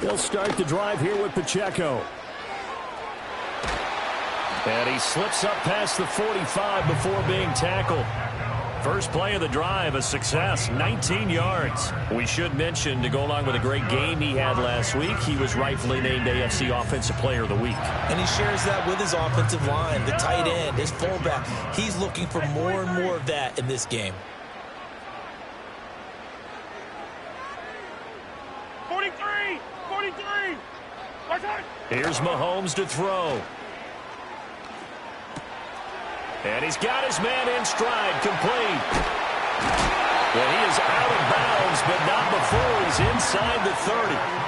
They'll start the drive here with Pacheco. And he slips up past the 45 before being tackled. First play of the drive, a success, 19 yards. We should mention, to go along with a great game he had last week, he was rightfully named AFC Offensive Player of the Week. And he shares that with his offensive line, the tight end, his fullback. He's looking for more and more of that in this game. 43! Here's Mahomes to throw. And he's got his man in stride, complete. Well, he is out of bounds, but not before he's inside the 30.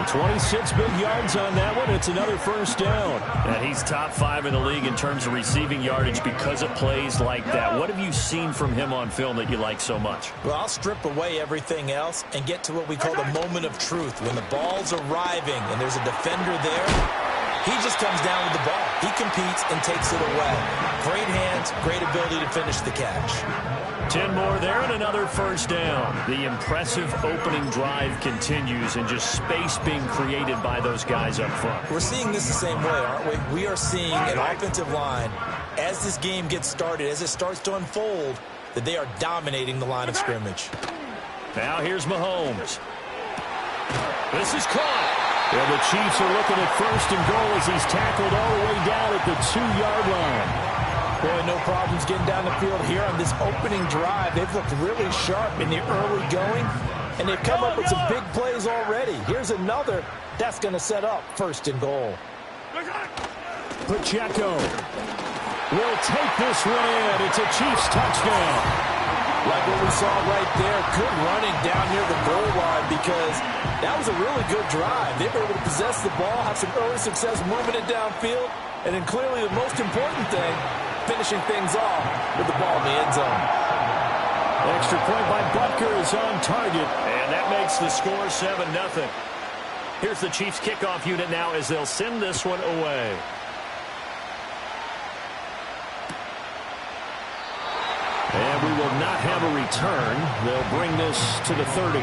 26 big yards on that one. It's another first down. And he's top 5 in the league in terms of receiving yardage because of plays like that. What have you seen from him on film that you like so much? Well, I'll strip away everything else and get to what we call the moment of truth. When the ball's arriving and there's a defender there, he just comes down with the ball. He competes and takes it away. Great hands, great ability to finish the catch. 10 more there and another first down. The impressive opening drive continues and just space being created by those guys up front. We're seeing this the same way, aren't we? We are seeing an offensive line, as this game gets started, as it starts to unfold, that they are dominating the line of scrimmage. Now here's Mahomes. This is caught. Well, the Chiefs are looking at first and goal as he's tackled all the way down at the 2-yard line. Boy, no problems getting down the field here on this opening drive. They've looked really sharp in the early going, and they've come up with some big plays already. Here's another. That's going to set up first and goal. Pacheco will take this one in. It's a Chiefs touchdown. Like what we saw right there, good running down near the goal line because that was a really good drive. They were able to possess the ball, have some early success moving it downfield, and then clearly the most important thing, finishing things off with the ball in the end zone. Extra point by Butker is on target, and that makes the score 7-0. Here's the Chiefs kickoff unit now as they'll send this one away. And we will not have a return. They'll bring this to the 30.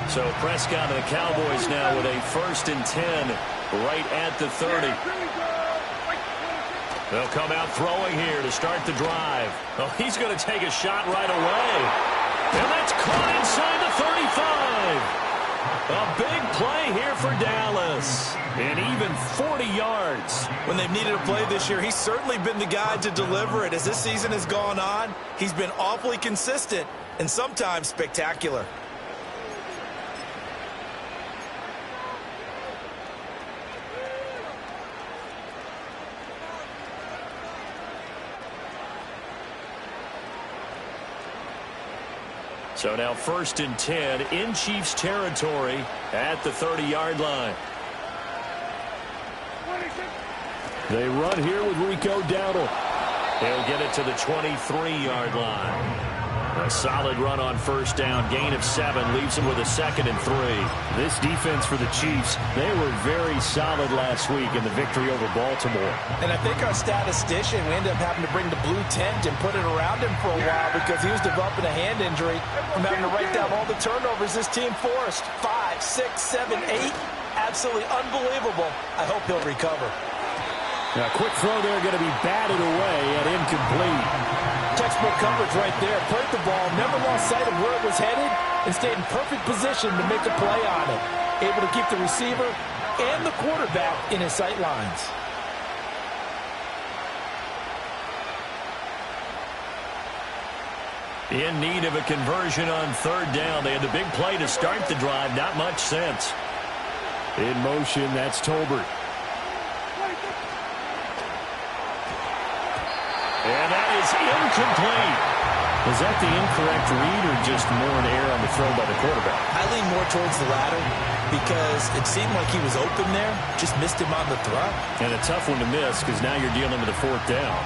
So Prescott and the Cowboys now with a 1st and 10 right at the 30. They'll come out throwing here to start the drive. Oh, he's going to take a shot right away. And that's caught inside the 35. A big play here for Dallas. And even 40 yards. When they've needed a play this year, he's certainly been the guy to deliver it. As this season has gone on, he's been awfully consistent and sometimes spectacular. So now 1st and 10 in Chiefs territory at the 30-yard line. They run here with Rico Dowdle. He'll get it to the 23-yard line. A solid run on first down. Gain of 7 leaves him with a 2nd and 3. This defense for the Chiefs, they were very solid last week in the victory over Baltimore. And I think our statistician, we ended up having to bring the blue tent and put it around him for a while because he was developing a hand injury from having to write down all the turnovers this team forced. 5, 6, 7, 8. Absolutely unbelievable. I hope he'll recover. Now, a quick throw there going to be batted away and incomplete. Textbook coverage right there. Played the ball, never lost sight of where it was headed, and stayed in perfect position to make a play on it. Able to keep the receiver and the quarterback in his sight lines. In need of a conversion on 3rd down. They had the big play to start the drive. Not much sense. In motion, that's Tolbert. And that is incomplete. Was that the incorrect read or just more an error on the throw by the quarterback? I lean more towards the latter because it seemed like he was open there, just missed him on the throw. And a tough one to miss because now you're dealing with a 4th down.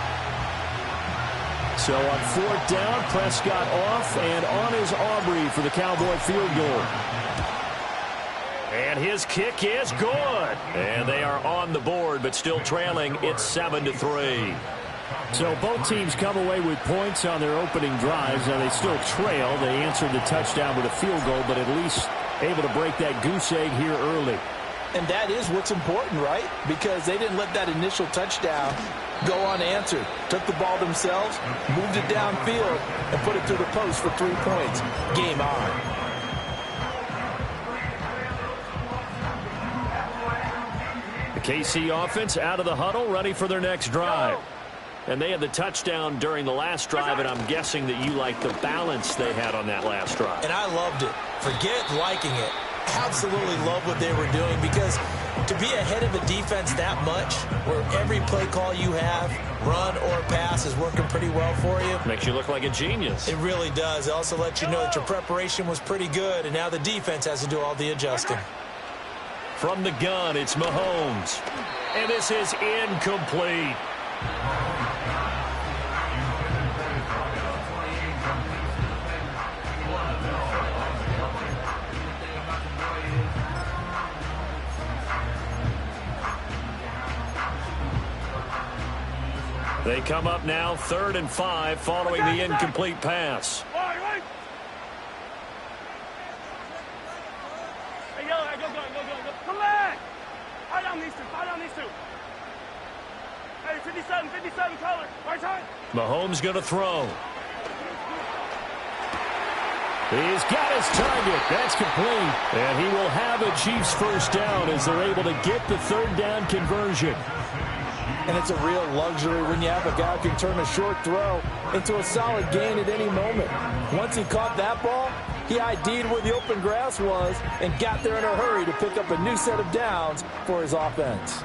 So on fourth down, Prescott off, and on is Aubrey for the Cowboy field goal. And his kick is good. And they are on the board, but still trailing. It's 7-3. So both teams come away with points on their opening drives. Now they still trail. They answered the touchdown with a field goal, but at least able to break that goose egg here early. And that is what's important, right? Because they didn't let that initial touchdown go unanswered. Took the ball themselves, moved it downfield, and put it through the post for 3 points. Game on. The KC offense out of the huddle, ready for their next drive. And they had the touchdown during the last drive, and I'm guessing that you like the balance they had on that last drive. And I loved it. Forget liking it. Absolutely love what they were doing, because to be ahead of a defense that much, where every play call you have, run or pass, is working pretty well for you. Makes you look like a genius. It really does. It also lets you know that your preparation was pretty good, and now the defense has to do all the adjusting. From the gun, it's Mahomes. And this is incomplete. They come up now 3rd and 5 following the incomplete pass. Come back! Fire down these two. Hey, 57 color. Right side. Mahomes going to throw. He's got his target. That's complete. And he will have a Chiefs first down as they're able to get the 3rd down conversion. And it's a real luxury when you have a guy who can turn a short throw into a solid gain at any moment. Once he caught that ball, he ID'd where the open grass was and got there in a hurry to pick up a new set of downs for his offense.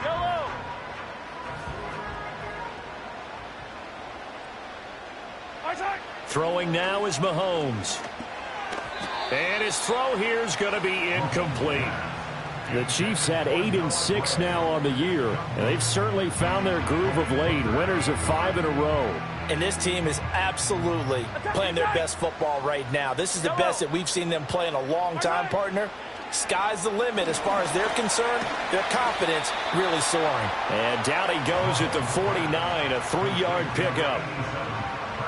Yellow. Right side. Throwing now is Mahomes. And his throw here is going to be incomplete. The Chiefs had 8-6 now on the year, and they've certainly found their groove of late. Winners of 5 in a row. And this team is absolutely playing their best football right now. This is the best that we've seen them play in a long time, partner. Sky's the limit as far as they're concerned. Their confidence really soaring. And down he goes at the 49, a 3-yard pickup.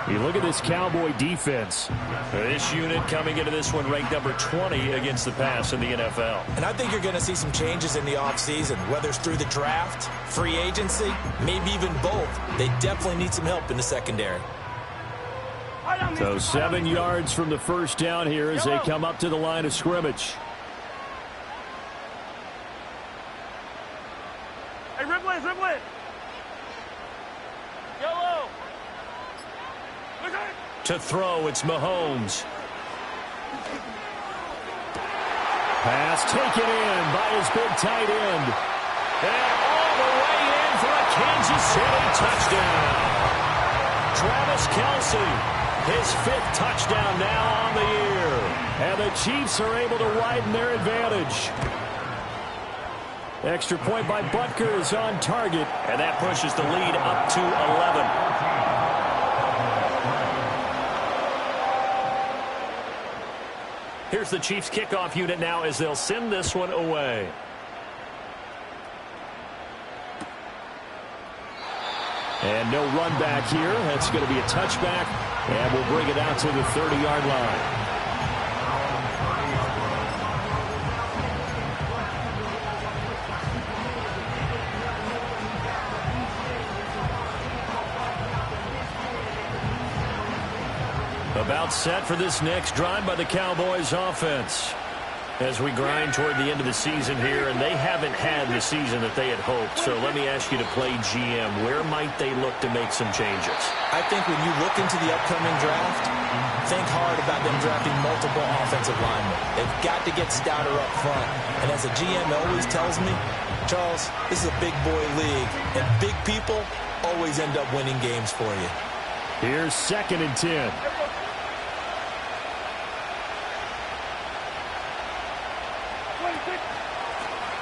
You look at this Cowboy defense. This unit coming into this one ranked number 20 against the pass in the NFL. And I think you're going to see some changes in the offseason, whether it's through the draft, free agency, maybe even both. They definitely need some help in the secondary. So 7 yards from the first down here as they come up to the line of scrimmage. Hey, rip it. Yellow. To throw, it's Mahomes. Pass taken in by his big tight end. And all the way in for a Kansas City touchdown. Travis Kelce, his 5th touchdown now on the year. And the Chiefs are able to widen their advantage. Extra point by Butker is on target. And that pushes the lead up to 11. Here's the Chiefs kickoff unit now as they'll send this one away. And no run back here. That's going to be a touchback. And we'll bring it out to the 30-yard line. About set for this next drive by the Cowboys offense. As we grind toward the end of the season here, and they haven't had the season that they had hoped. So let me ask you to play GM. Where might they look to make some changes? I think when you look into the upcoming draft, think hard about them drafting multiple offensive linemen. They've got to get stouter up front. And as a GM always tells me, Charles, this is a big boy league, and big people always end up winning games for you. Here's 2nd and 10.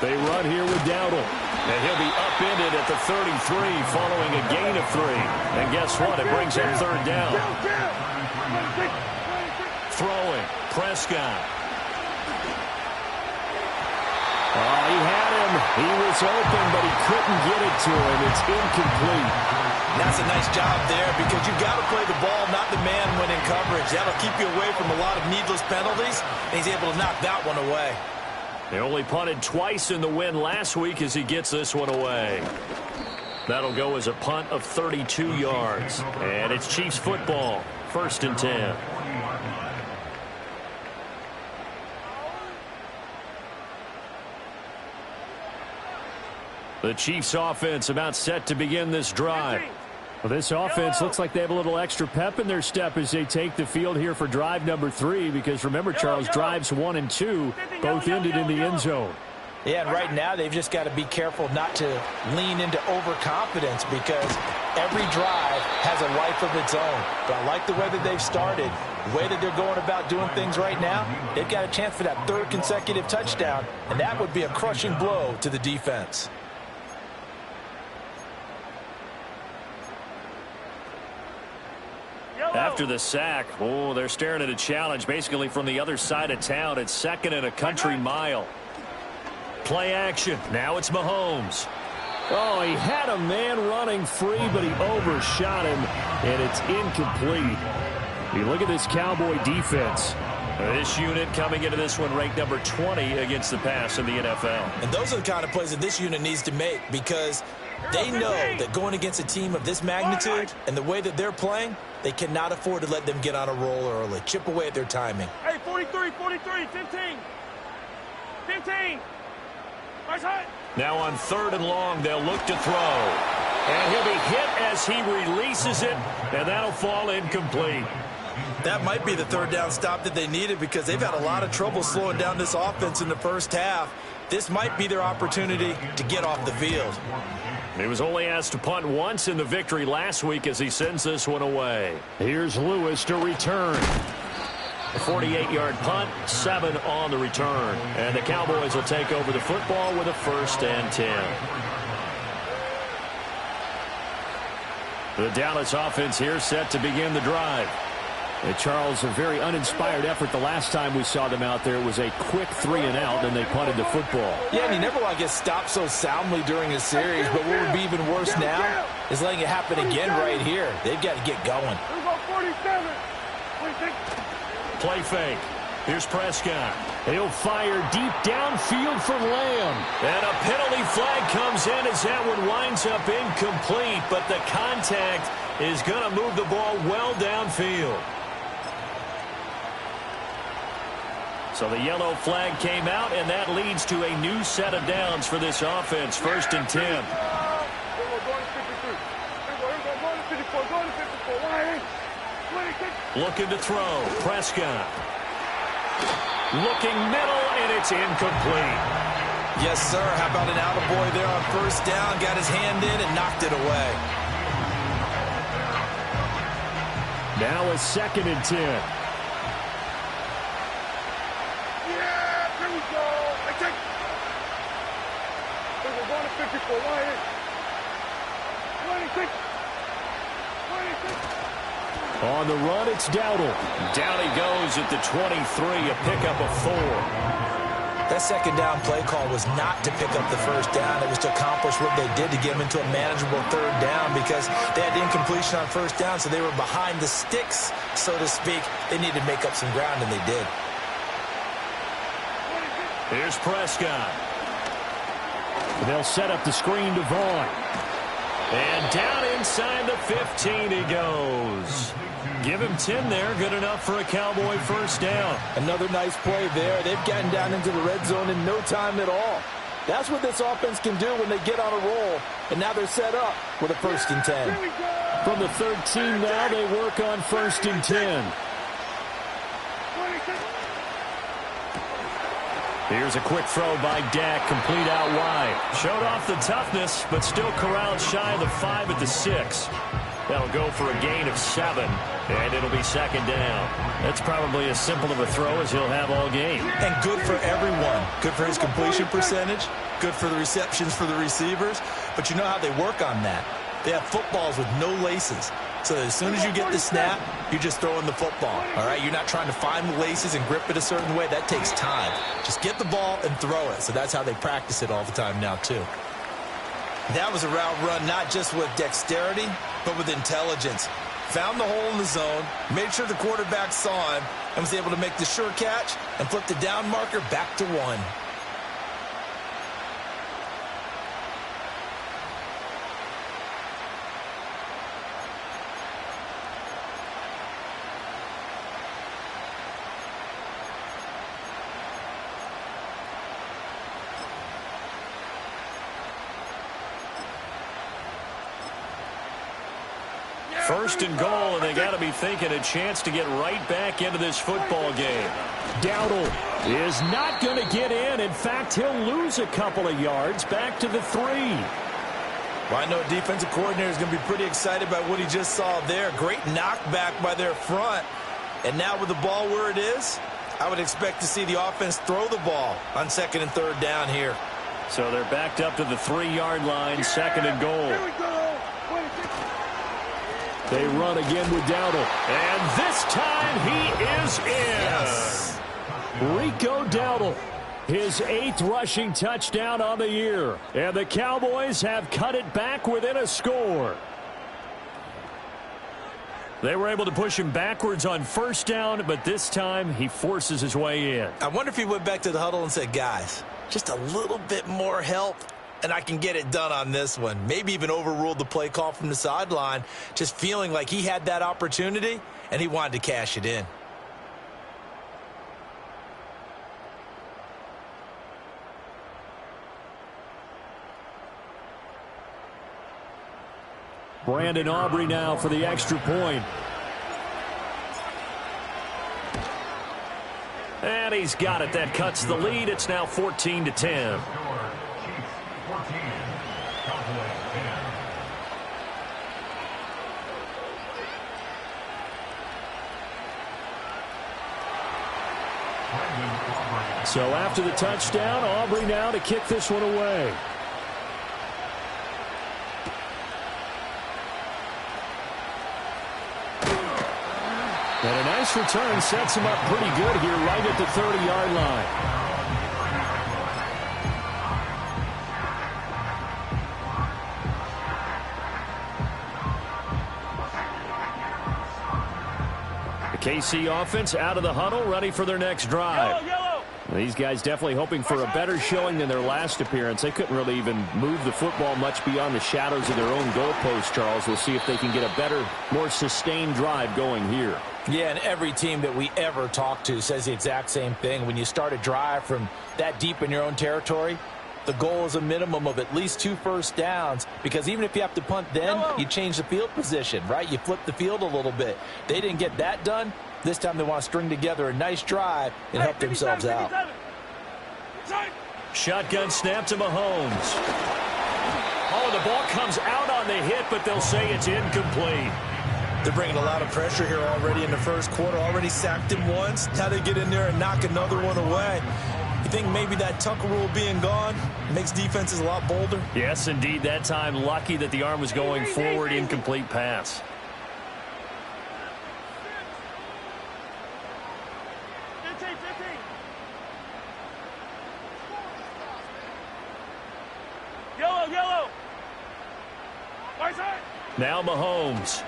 They run here with Dowdle. And he'll be upended at the 33 following a gain of 3. And guess what? It brings up third down. Throwing. Prescott. Oh, he had him. He was open, but he couldn't get it to him. It's incomplete. That's a nice job there because you've got to play the ball, not the man when in coverage. That'll keep you away from a lot of needless penalties, and he's able to knock that one away. They only punted twice in the win last week as he gets this one away. That'll go as a punt of 32 yards. And it's Chiefs football, 1st and 10. The Chiefs offense about set to begin this drive. Well, this offense looks like they have a little extra pep in their step as they take the field here for drive number 3 because remember, Charles, drives 1 and 2 both ended in the end zone. Yeah, and right now they've just got to be careful not to lean into overconfidence because every drive has a life of its own. But I like the way that they've started, the way that they're going about doing things right now. They've got a chance for that 3rd consecutive touchdown, and that would be a crushing blow to the defense. After the sack, oh, they're staring at a challenge basically from the other side of town. It's 2nd and a country mile. Play action. Now it's Mahomes. Oh, he had a man running free, but he overshot him, and it's incomplete. You look at this Cowboy defense. This unit coming into this one ranked number 20 against the pass in the NFL. And those are the kind of plays that this unit needs to make because they know that going against a team of this magnitude and the way that they're playing, they cannot afford to let them get on a roll early. Chip away at their timing. Hey, 43, 15. 15. Right side. Now on 3rd and long, they'll look to throw. And he'll be hit as he releases it, and that'll fall incomplete. That might be the 3rd down stop that they needed because they've had a lot of trouble slowing down this offense in the first half. This might be their opportunity to get off the field. He was only asked to punt once in the victory last week as he sends this one away. Here's Lewis to return. A 48-yard punt, 7 on the return. And the Cowboys will take over the football with a 1st and 10. The Dallas offense here set to begin the drive. And Charles, a very uninspired effort the last time we saw them out there. It was a quick 3 and out, and they punted the football. Yeah, and you never want to get stopped so soundly during a series, but what would be even worse now is letting it happen again right here. They've got to get going. Play fake. Here's Prescott. He'll fire deep downfield for Lamb. And a penalty flag comes in as that one winds up incomplete, but the contact is going to move the ball well downfield. So the yellow flag came out, and that leads to a new set of downs for this offense. 1st and 10. Looking to throw. Prescott. Looking middle, and it's incomplete. Yes, sir. How about an attaboy there on 1st down? Got his hand in and knocked it away. Now a 2nd and 10. Yeah, here we go. I take. We're going to 54. 26. On the run, it's Dowdle. Down he goes at the 23, a pickup of 4. That 2nd down play call was not to pick up the 1st down. It was to accomplish what they did to get them into a manageable 3rd down because they had incompletion on 1st down, so they were behind the sticks, so to speak. They needed to make up some ground, and they did. Here's Prescott. They'll set up the screen to Vaughn. And down inside the 15 he goes. Give him 10 there. Good enough for a Cowboy 1st down. Another nice play there. They've gotten down into the red zone in no time at all. That's what this offense can do when they get on a roll. And now they're set up with a 1st and 10. From the 13 now, they work on 1st and 10. Here's a quick throw by Dak, complete out wide. Showed off the toughness, but still corralled shy of the 5 at the 6. That'll go for a gain of 7, and it'll be second down. That's probably as simple of a throw as he'll have all game. And good for everyone. Good for his completion percentage. Good for the receptions for the receivers. But you know how they work on that. They have footballs with no laces. So as soon as you get the snap, you're just throwing the football. All right, you're not trying to find the laces and grip it a certain way. That takes time. Just get the ball and throw it. So that's how they practice it all the time now, too. That was a route run not just with dexterity, but with intelligence. Found the hole in the zone, made sure the quarterback saw him, and was able to make the sure catch and flip the down marker back to 1. First and goal, and they got to be thinking a chance to get right back into this football game. Dowdle is not going to get in. In fact, he'll lose a couple of yards back to the 3. Well, I know defensive coordinator is going to be pretty excited about what he just saw there. Great knockback by their front. And now with the ball where it is, I would expect to see the offense throw the ball on 2nd and 3rd down here. So they're backed up to the 3-yard line, 2nd and goal. Here we go. They run again with Dowdle. And this time he is in. Yes. Rico Dowdle, his 8th rushing touchdown on the year. And the Cowboys have cut it back within a score. They were able to push him backwards on 1st down, but this time he forces his way in. I wonder if he went back to the huddle and said, guys, just a little bit more help, and I can get it done on this one. Maybe even overruled the play call from the sideline, just feeling like he had that opportunity, and he wanted to cash it in. Brandon Aubrey now for the extra point. And he's got it. That cuts the lead. It's now 14-10. So after the touchdown, Aubrey now to kick this one away. And a nice return sets him up pretty good here right at the 30-yard line. KC offense out of the huddle, ready for their next drive. These guys definitely hoping for a better showing than their last appearance. They couldn't really even move the football much beyond the shadows of their own goalpost, Charles. We'll see if they can get a better, more sustained drive going here. Yeah, and every team that we ever talk to says the exact same thing. When you start a drive from that deep in your own territory, the goal is a minimum of at least 2 first downs, because even if you have to punt then, you change the field position, right? You flip the field a little bit. They didn't get that done. This time they want to string together a nice drive and help themselves out. Shotgun snap to Mahomes. Oh, the ball comes out on the hit, but they'll say it's incomplete. They're bringing a lot of pressure here already in the first quarter. Already sacked him once. Now they get in there and knock another one away. You think maybe that tuck rule being gone makes defenses a lot bolder? Yes, indeed. That time, lucky that the arm was going forward. Incomplete pass. Yellow. Right side. Now Mahomes.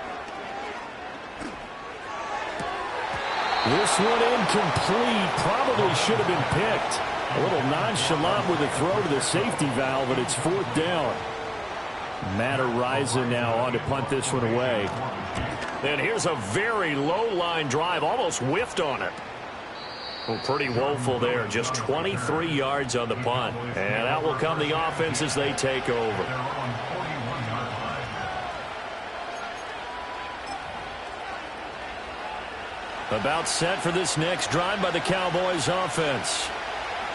This one incomplete. Probably should have been picked. A little nonchalant with a throw to the safety valve, but it's 4th down. Matt Ariza now on to punt this one away. And here's a very low-line drive, almost whiffed on it. Well, pretty woeful there, just 23 yards on the punt. And out will come the offense as they take over. About set for this next drive by the Cowboys offense.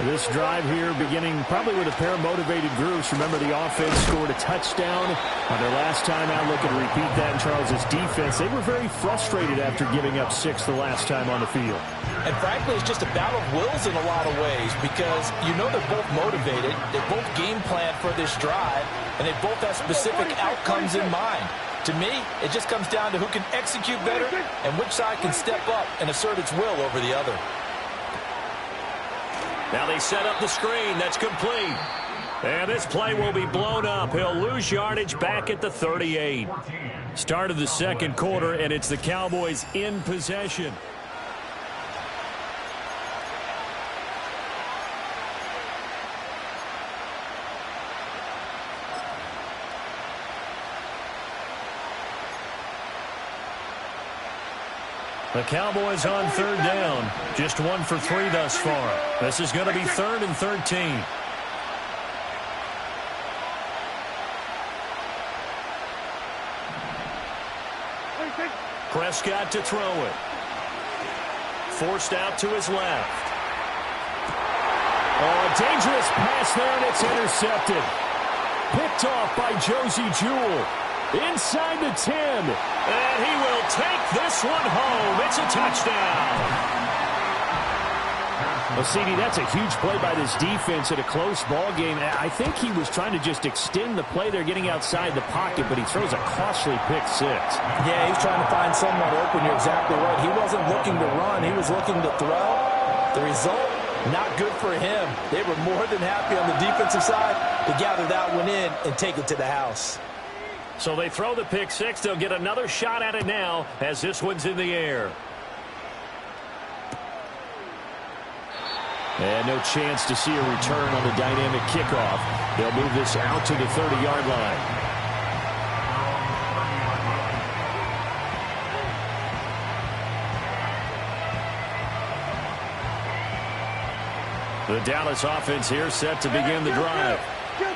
This drive here beginning probably with a pair of motivated groups. Remember, the offense scored a touchdown on their last time out. Looking to repeat that in Charles' defense. They were very frustrated after giving up 6 the last time on the field. And frankly, it's just a battle of wills in a lot of ways because you know they're both motivated. They both game plan for this drive, and they both have specific outcomes in mind. To me, it just comes down to who can execute better and which side can step up and assert its will over the other. Now they set up the screen. That's complete. And this play will be blown up. He'll lose yardage back at the 38. Start of the second quarter, and it's the Cowboys in possession. The Cowboys on third down. Just 1 for 3 thus far. This is going to be 3rd and 13. Prescott to throw it. Forced out to his left. Oh, a dangerous pass there, and it's intercepted. Picked off by Josie Jewell. Inside the 10. And he will take this one home. It's a touchdown. Well, CD, that's a huge play by this defense at a close ball game. I think he was trying to just extend the play. They're getting outside the pocket, but he throws a costly pick-6. Yeah, he's trying to find someone open. You're exactly right. He wasn't looking to run. He was looking to throw. The result, not good for him. They were more than happy on the defensive side to gather that one in and take it to the house. So they throw the pick-6. They'll get another shot at it now as this one's in the air. And no chance to see a return on the dynamic kickoff. They'll move this out to the 30-yard line. The Dallas offense here set to begin the drive.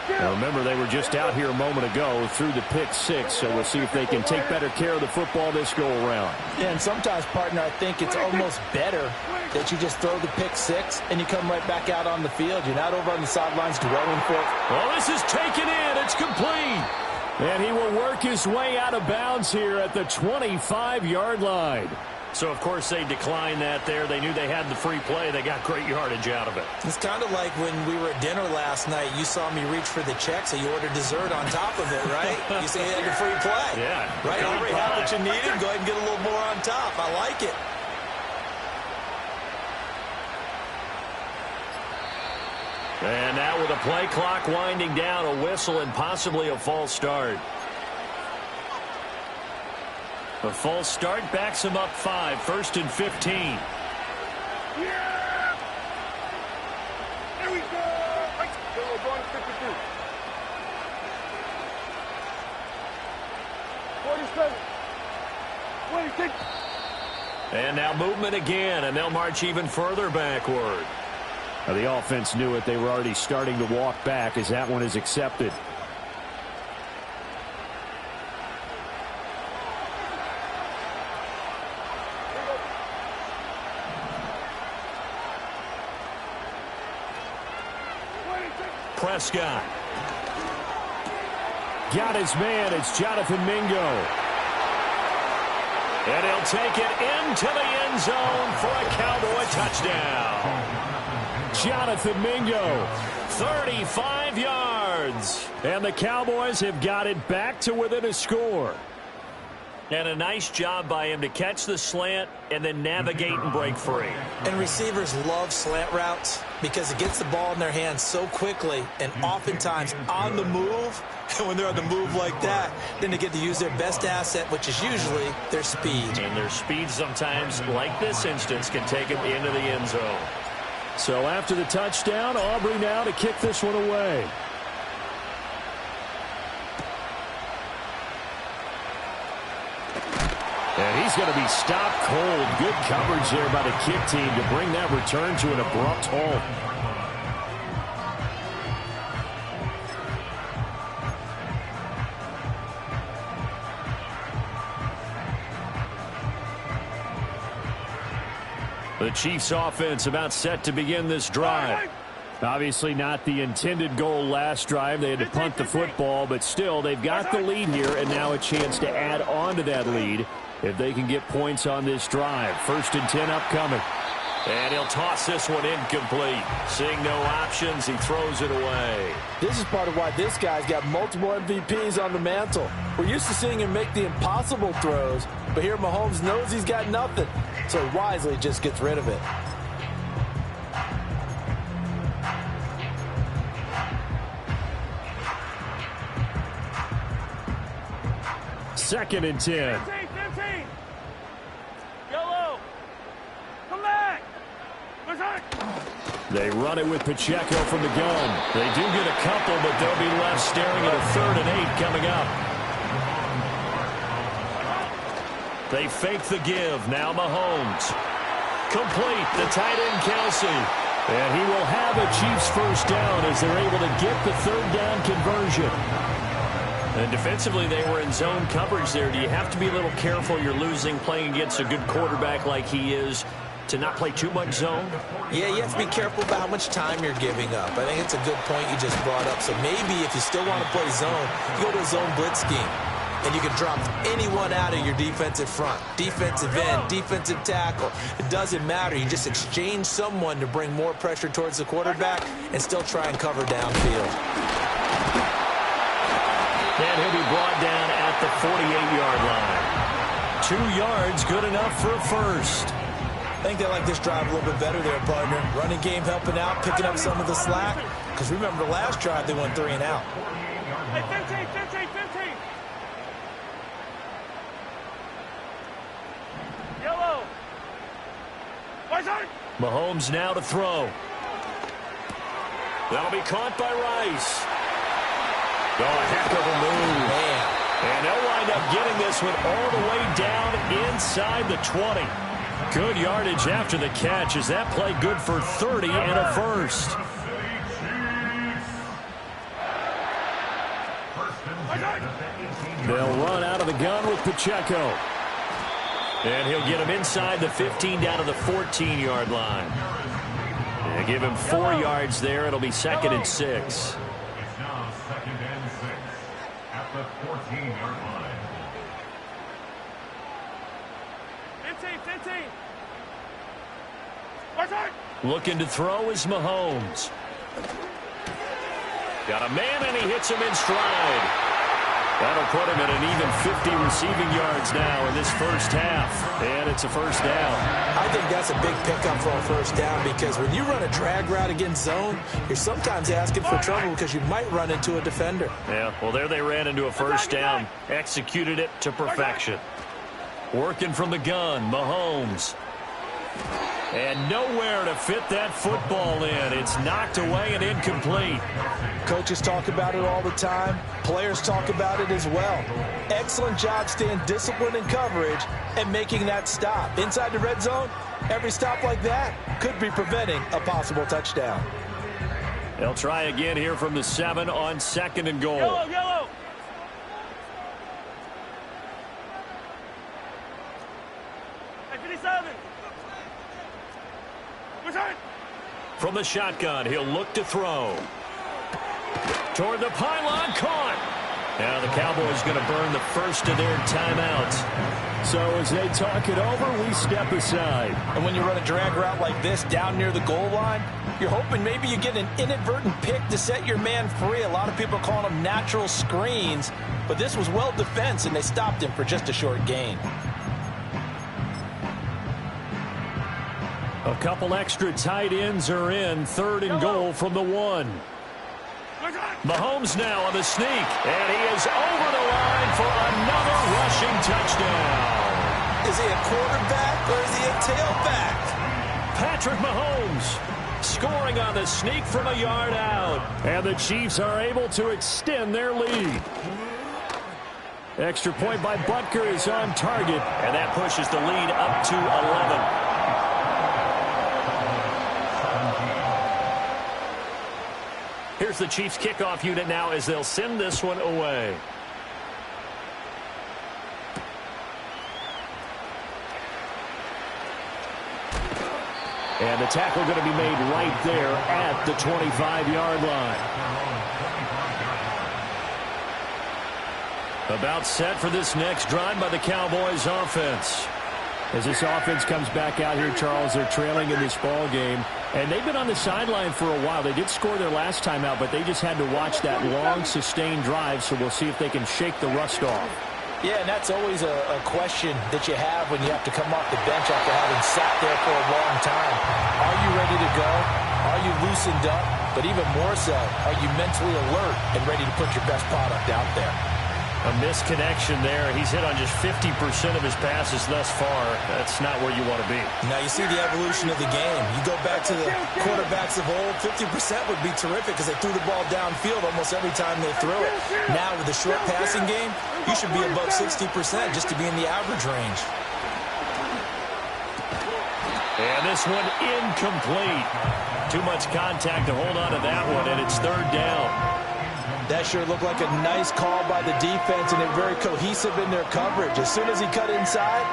Now remember, they were just out here a moment ago through the pick-6, so we'll see if they can take better care of the football this go-around. Yeah, and sometimes, partner, I think it's almost better that you just throw the pick-6 and you come right back out on the field. You're not over on the sidelines dwelling for it. Well, this is taken in. It's complete. And he will work his way out of bounds here at the 25-yard line. So, of course, they declined that there. They knew they had the free play. They got great yardage out of it. It's kind of like when we were at dinner last night. You saw me reach for the check, so you ordered dessert on top of it, right? You say you had the free play. Yeah. Right? You already had what you needed. Go ahead and get a little more on top. I like it. And now with a play clock winding down, a whistle and possibly a false start. The false start backs him up 5, 1st and 15. Yeah! There we go! We're going to 52. 47. 26. And now movement again, and they'll march even further backward. Now the offense knew it. They were already starting to walk back as that one is accepted. Prescott. Got his man. It's Jonathan Mingo. And he'll take it into the end zone for a Cowboy touchdown. Jonathan Mingo. 35 yards. And the Cowboys have got it back to within a score. And a nice job by him to catch the slant and then navigate and break free. And receivers love slant routes because it gets the ball in their hands so quickly and oftentimes on the move. And when they're on the move like that, then they get to use their best asset, which is usually their speed. And their speed sometimes, like this instance, can take them into the end zone. So after the touchdown, Aubrey now to kick this one away. And he's going to be stopped cold. Good coverage there by the kick team to bring that return to an abrupt halt. The Chiefs offense about set to begin this drive. Obviously not the intended goal last drive. They had to punt the football, but still, they've got the lead here, and now a chance to add on to that lead if they can get points on this drive. 1st and 10 upcoming. And he'll toss this one incomplete. Seeing no options, he throws it away. This is part of why this guy's got multiple MVPs on the mantle. We're used to seeing him make the impossible throws, but here Mahomes knows he's got nothing, so wisely just gets rid of it. 2nd and 10. 15. Yellow. Come back. They run it with Pacheco from the gun. They do get a couple, but they'll be left staring at a 3rd and 8 coming up. They fake the give. Now Mahomes. Complete. The tight end, Kelsey. And he will have a Chiefs 1st down as they're able to get the 3rd down conversion. And defensively, they were in zone coverage there. Do you have to be a little careful? You're losing, playing against a good quarterback like he is, to not play too much zone? Yeah, you have to be careful about how much time you're giving up. I think it's a good point you just brought up. So maybe if you still want to play zone, you go to a zone blitz scheme. And you can drop anyone out of your defensive front. Defensive end, defensive tackle. It doesn't matter. You just exchange someone to bring more pressure towards the quarterback and still try and cover downfield. And he'll be brought down at the 48-yard line. 2 yards, good enough for a 1st. I think they like this drive a little bit better there, partner. Running game helping out, picking up some of the slack. Because remember, the last drive, they went 3 and out. Hey, 15. Yellow. Mahomes now to throw. That'll be caught by Rice. Oh, a heck of a move. Man. And they'll wind up getting this one all the way down inside the 20. Good yardage after the catch. Is that play good for 30 and a 1st? They'll run out of the gun with Pacheco. And he'll get him inside the 15 down to the 14-yard line. They give him 4 yards there. It'll be 2nd and 6. At the 14-yard line. 15. Looking to throw is Mahomes. Got a man, and he hits him in stride. That'll put him at an even 50 receiving yards now in this 1st half. And it's a 1st down. I think that's a big pickup for a 1st down because when you run a drag route against zone, you're sometimes asking for trouble because you might run into a defender. Yeah, well, there they ran into a 1st down. Executed it to perfection. Working from the gun, Mahomes. And nowhere to fit that football in. It's knocked away and incomplete. Coaches talk about it all the time. Players talk about it as well. Excellent job staying disciplined in coverage and making that stop. Inside the red zone, every stop like that could be preventing a possible touchdown. They'll try again here from the 7 on 2nd and goal. Yellow. Hey, 57. From the shotgun, he'll look to throw. Toward the pylon, caught. Now the Cowboys going to burn the 1st of their timeouts. So as they talk it over, we step aside. And when you run a drag route like this down near the goal line, you're hoping maybe you get an inadvertent pick to set your man free. A lot of people are calling them natural screens, but this was well defense, and they stopped him for just a short gain. A couple extra tight ends are in. 3rd and goal from the 1. Mahomes now on the sneak, and he is over the line for another rushing touchdown. Is he a quarterback or is he a tailback? Patrick Mahomes scoring on the sneak from a yard out. And the Chiefs are able to extend their lead. Extra point by Butker is on target. And that pushes the lead up to 11. Here's the Chiefs kickoff unit now as they'll send this one away. And the tackle going to be made right there at the 25-yard line. About set for this next drive by the Cowboys offense. As this offense comes back out here, Charles, they're trailing in this ball game. And they've been on the sideline for a while. They did score their last time out, but they just had to watch that long, sustained drive. So we'll see if they can shake the rust off. Yeah, and that's always a question that you have when you have to come off the bench after having sat there for a long time. Are you ready to go? Are you loosened up? But even more so, are you mentally alert and ready to put your best product out there? A misconnection there. He's hit on just 50% of his passes thus far. That's not where you want to be. Now you see the evolution of the game. You go back to the quarterbacks of old, 50% would be terrific because they threw the ball downfield almost every time they threw it. Now with the short passing game, you should be above 60% just to be in the average range. And this one incomplete. Too much contact to hold on to that one, and it's third down. That sure looked like a nice call by the defense, and they're very cohesive in their coverage. As soon as he cut inside,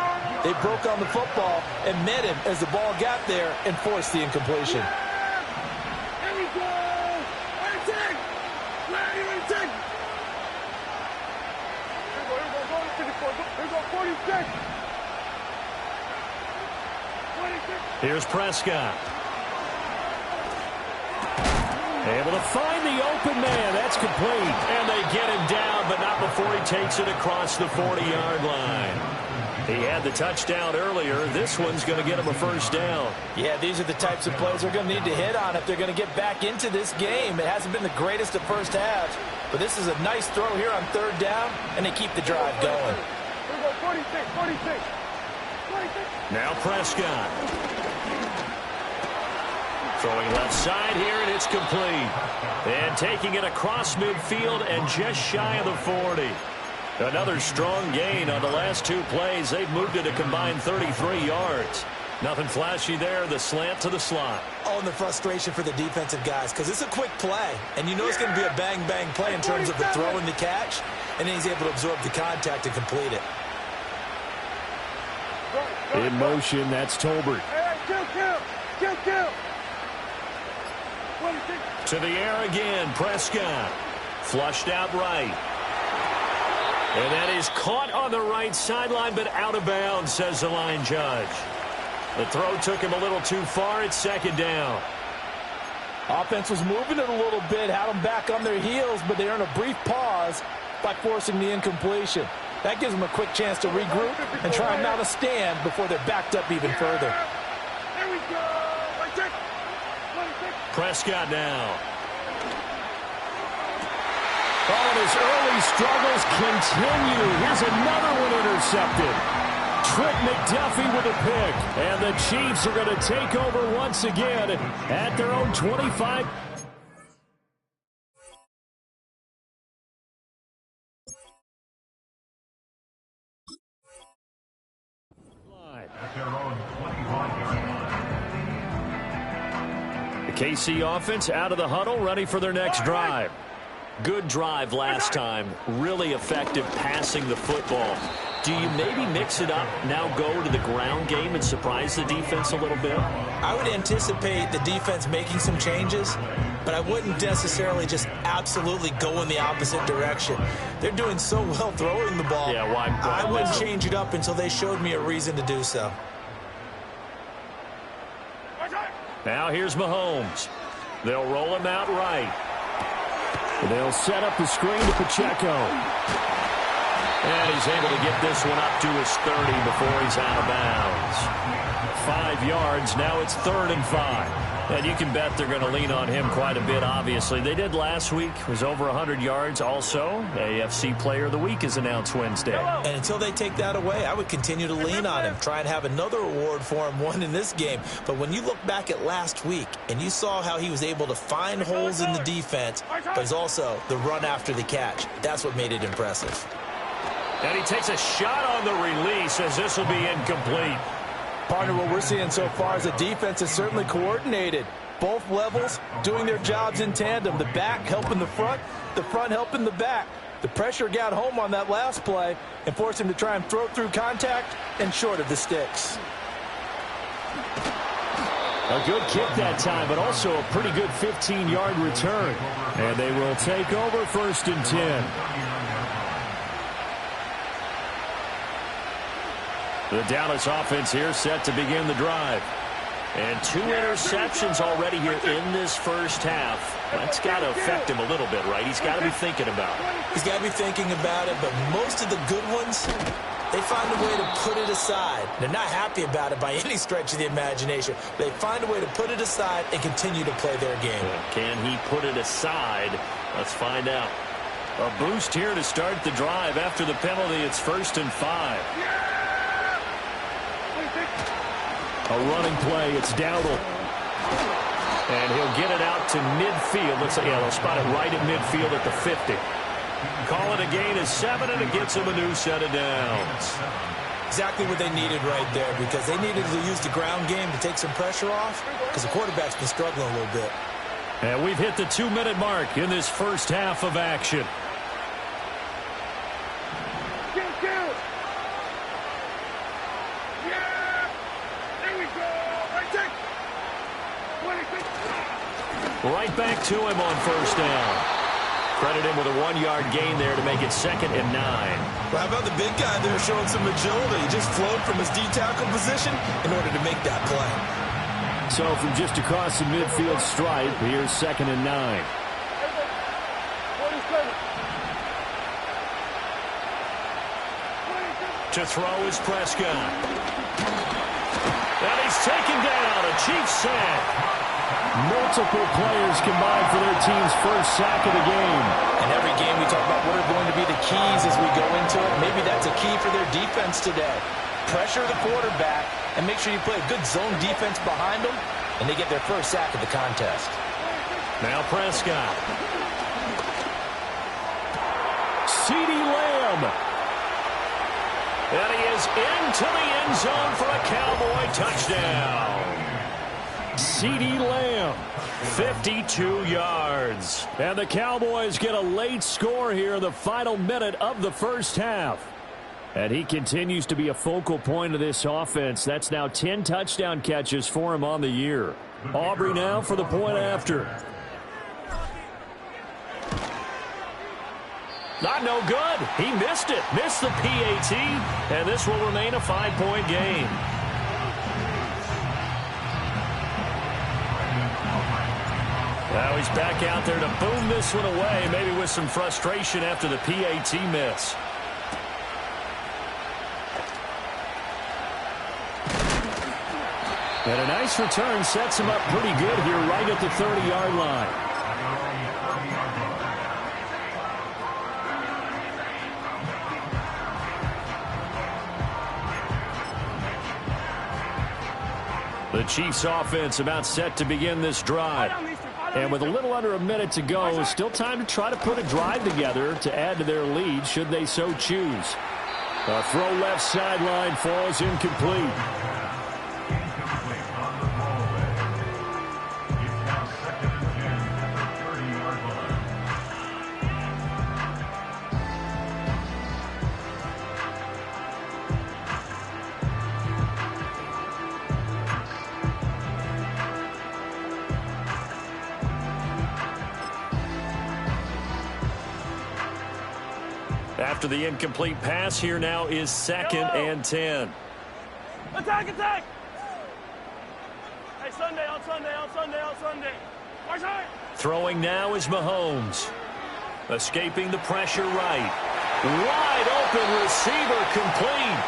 they broke on the football and met him as the ball got there and forced the incompletion. Here we go! Attack! Ready, attack! Here we go, 54. Here we go, 46. 26. Here's Prescott. Able to find the open man. That's complete. And they get him down, but not before he takes it across the 40-yard line. He had the touchdown earlier. This one's going to get him a first down. Yeah, these are the types of plays they're going to need to hit on if they're going to get back into this game. It hasn't been the greatest of first halves, but this is a nice throw here on third down, and they keep the drive going. Here we go, 46, 46. 46. Now Prescott. Throwing left side here, and it's complete. And taking it across midfield and just shy of the 40. Another strong gain on the last two plays. They've moved it a combined 33 yards. Nothing flashy there. The slant to the slot. Oh, and the frustration for the defensive guys, because it's a quick play. And you know it's going to be a bang-bang play in terms of the throw and the catch. And then he's able to absorb the contact and complete it. In motion, that's Tolbert. Kill. To the air again, Prescott. Flushed out right. And that is caught on the right sideline, but out of bounds, says the line judge. The throw took him a little too far. It's second down. Offense was moving it a little bit, had them back on their heels, but they earned a brief pause by forcing the incompletion. That gives them a quick chance to regroup and try and mount a stand before they're backed up even further. Here we go. Prescott now. Oh, and his early struggles continue. Here's another one intercepted. Trent McDuffie with a pick. And the Chiefs are going to take over once again at their own 25. At their own 25-yard line. The KC offense out of the huddle, ready for their next drive. Good drive last time. Really effective passing the football. Do you maybe mix it up, now go to the ground game and surprise the defense a little bit? I would anticipate the defense making some changes, but I wouldn't necessarily just absolutely go in the opposite direction. They're doing so well throwing the ball. Yeah, why I wouldn't change it up until they showed me a reason to do so. Now here's Mahomes. They'll roll him out right. They'll set up the screen to Pacheco. And he's able to get this one up to his 30 before he's out of bounds. 5 yards. Now it's 3rd and 5. And you can bet they're going to lean on him quite a bit, obviously. They did last week. It was over 100 yards. Also, AFC Player of the Week is announced Wednesday. And until they take that away, I would continue to lean on him. Try and have another award for him, one in this game. But when you look back at last week, and you saw how he was able to find holes in the defense, but it's also the run after the catch. That's what made it impressive. And he takes a shot on the release as this will be incomplete. Partner, what we're seeing so far is the defense is certainly coordinated. Both levels doing their jobs in tandem. The back helping the front helping the back. The pressure got home on that last play and forced him to try and throw through contact and short of the sticks. A good kick that time, but also a pretty good 15-yard return. And they will take over 1st and 10. The Dallas offense here set to begin the drive. And 2 interceptions already here in this first half. That's got to affect him a little bit, right? He's got to be thinking about it. He's got to be thinking about it, but most of the good ones, they find a way to put it aside. They're not happy about it by any stretch of the imagination. They find a way to put it aside and continue to play their game. Can he put it aside? Let's find out. A boost here to start the drive. After the penalty, it's 1st and 5. A running play. It's Dowdle. And he'll get it out to midfield. Let's say, yeah, they'll spot it right at midfield at the 50. Call it a gain of 7, and it gets them a new set of downs. Exactly what they needed right there, because they needed to use the ground game to take some pressure off, because the quarterback's been struggling a little bit. And we've hit the 2-minute mark in this first half of action. Right back to him on 1st down. Credit him with a 1-yard gain there to make it 2nd and 9. Well, how about the big guy there showing some agility? He just flowed from his D-tackle position in order to make that play. So from just across the midfield stripe, here's 2nd and 9. To throw is Prescott. And he's taken down. A Chiefs sack. Multiple players combined for their team's first sack of the game. And every game we talk about what are going to be the keys as we go into it. Maybe that's a key for their defense today. Pressure the quarterback and make sure you play a good zone defense behind them, and they get their first sack of the contest. Now Prescott. CeeDee Lamb. And he is into the end zone for a Cowboy touchdown. CeeDee Lamb, 52 yards. And the Cowboys get a late score here in the final minute of the first half. And he continues to be a focal point of this offense. That's now 10 touchdown catches for him on the year. Aubrey now for the point after. Not no good. He missed it. Missed the PAT. And this will remain a 5-point game. Now he's back out there to boom this one away, maybe with some frustration after the PAT miss. And a nice return sets him up pretty good here right at the 30-yard line. The Chiefs offense about set to begin this drive. And with a little under a minute to go, still time to try to put a drive together to add to their lead should they so choose. A throw left sideline falls incomplete. After the incomplete pass, here now is 2nd and 10. Attack, attack! Hey, Sunday, on Sunday. Watch out! Throwing now is Mahomes. Escaping the pressure right. Wide open receiver complete.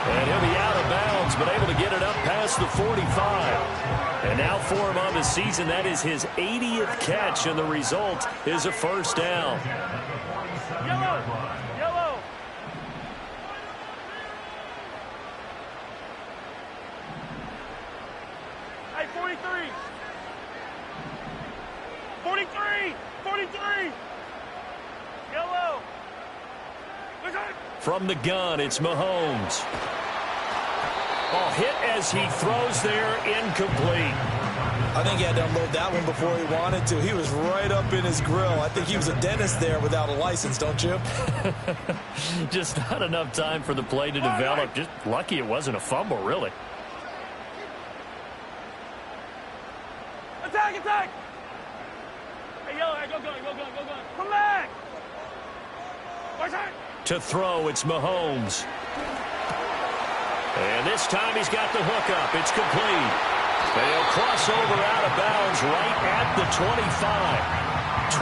And he'll be out of bounds, but able to get it up past the 45. And now for him on the season, that is his 80th catch, and the result is a first down. Yellow! Hey, 43! 43! Yellow! From the gun, it's Mahomes. Oh, hit as he throws there, incomplete. I think he had to unload that one before he wanted to. He was right up in his grill. I think he was a dentist there without a license, don't you? Just not enough time for the play to develop. Just lucky it wasn't a fumble, really. Attack, attack! Hey, yellow, hey, go gun, go gun, go gun. Come back! Right side! To throw, it's Mahomes. And this time he's got the hookup. It's complete. They'll cross over out of bounds right at the 25.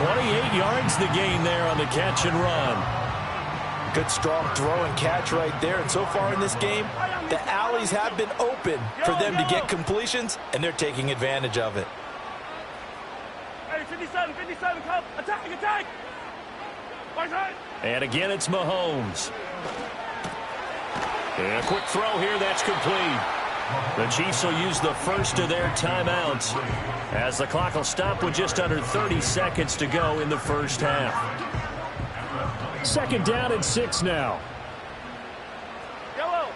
28 yards the gain there on the catch and run. Good strong throw and catch right there. And so far in this game, the alleys have been open for them to get completions, and they're taking advantage of it. Hey, 57, 57, come. Attack, attack! Right side! And again, it's Mahomes. And a quick throw here, that's complete. The Chiefs will use the first of their timeouts as the clock will stop with just under 30 seconds to go in the first half. 2nd down and 6 now. Yellow!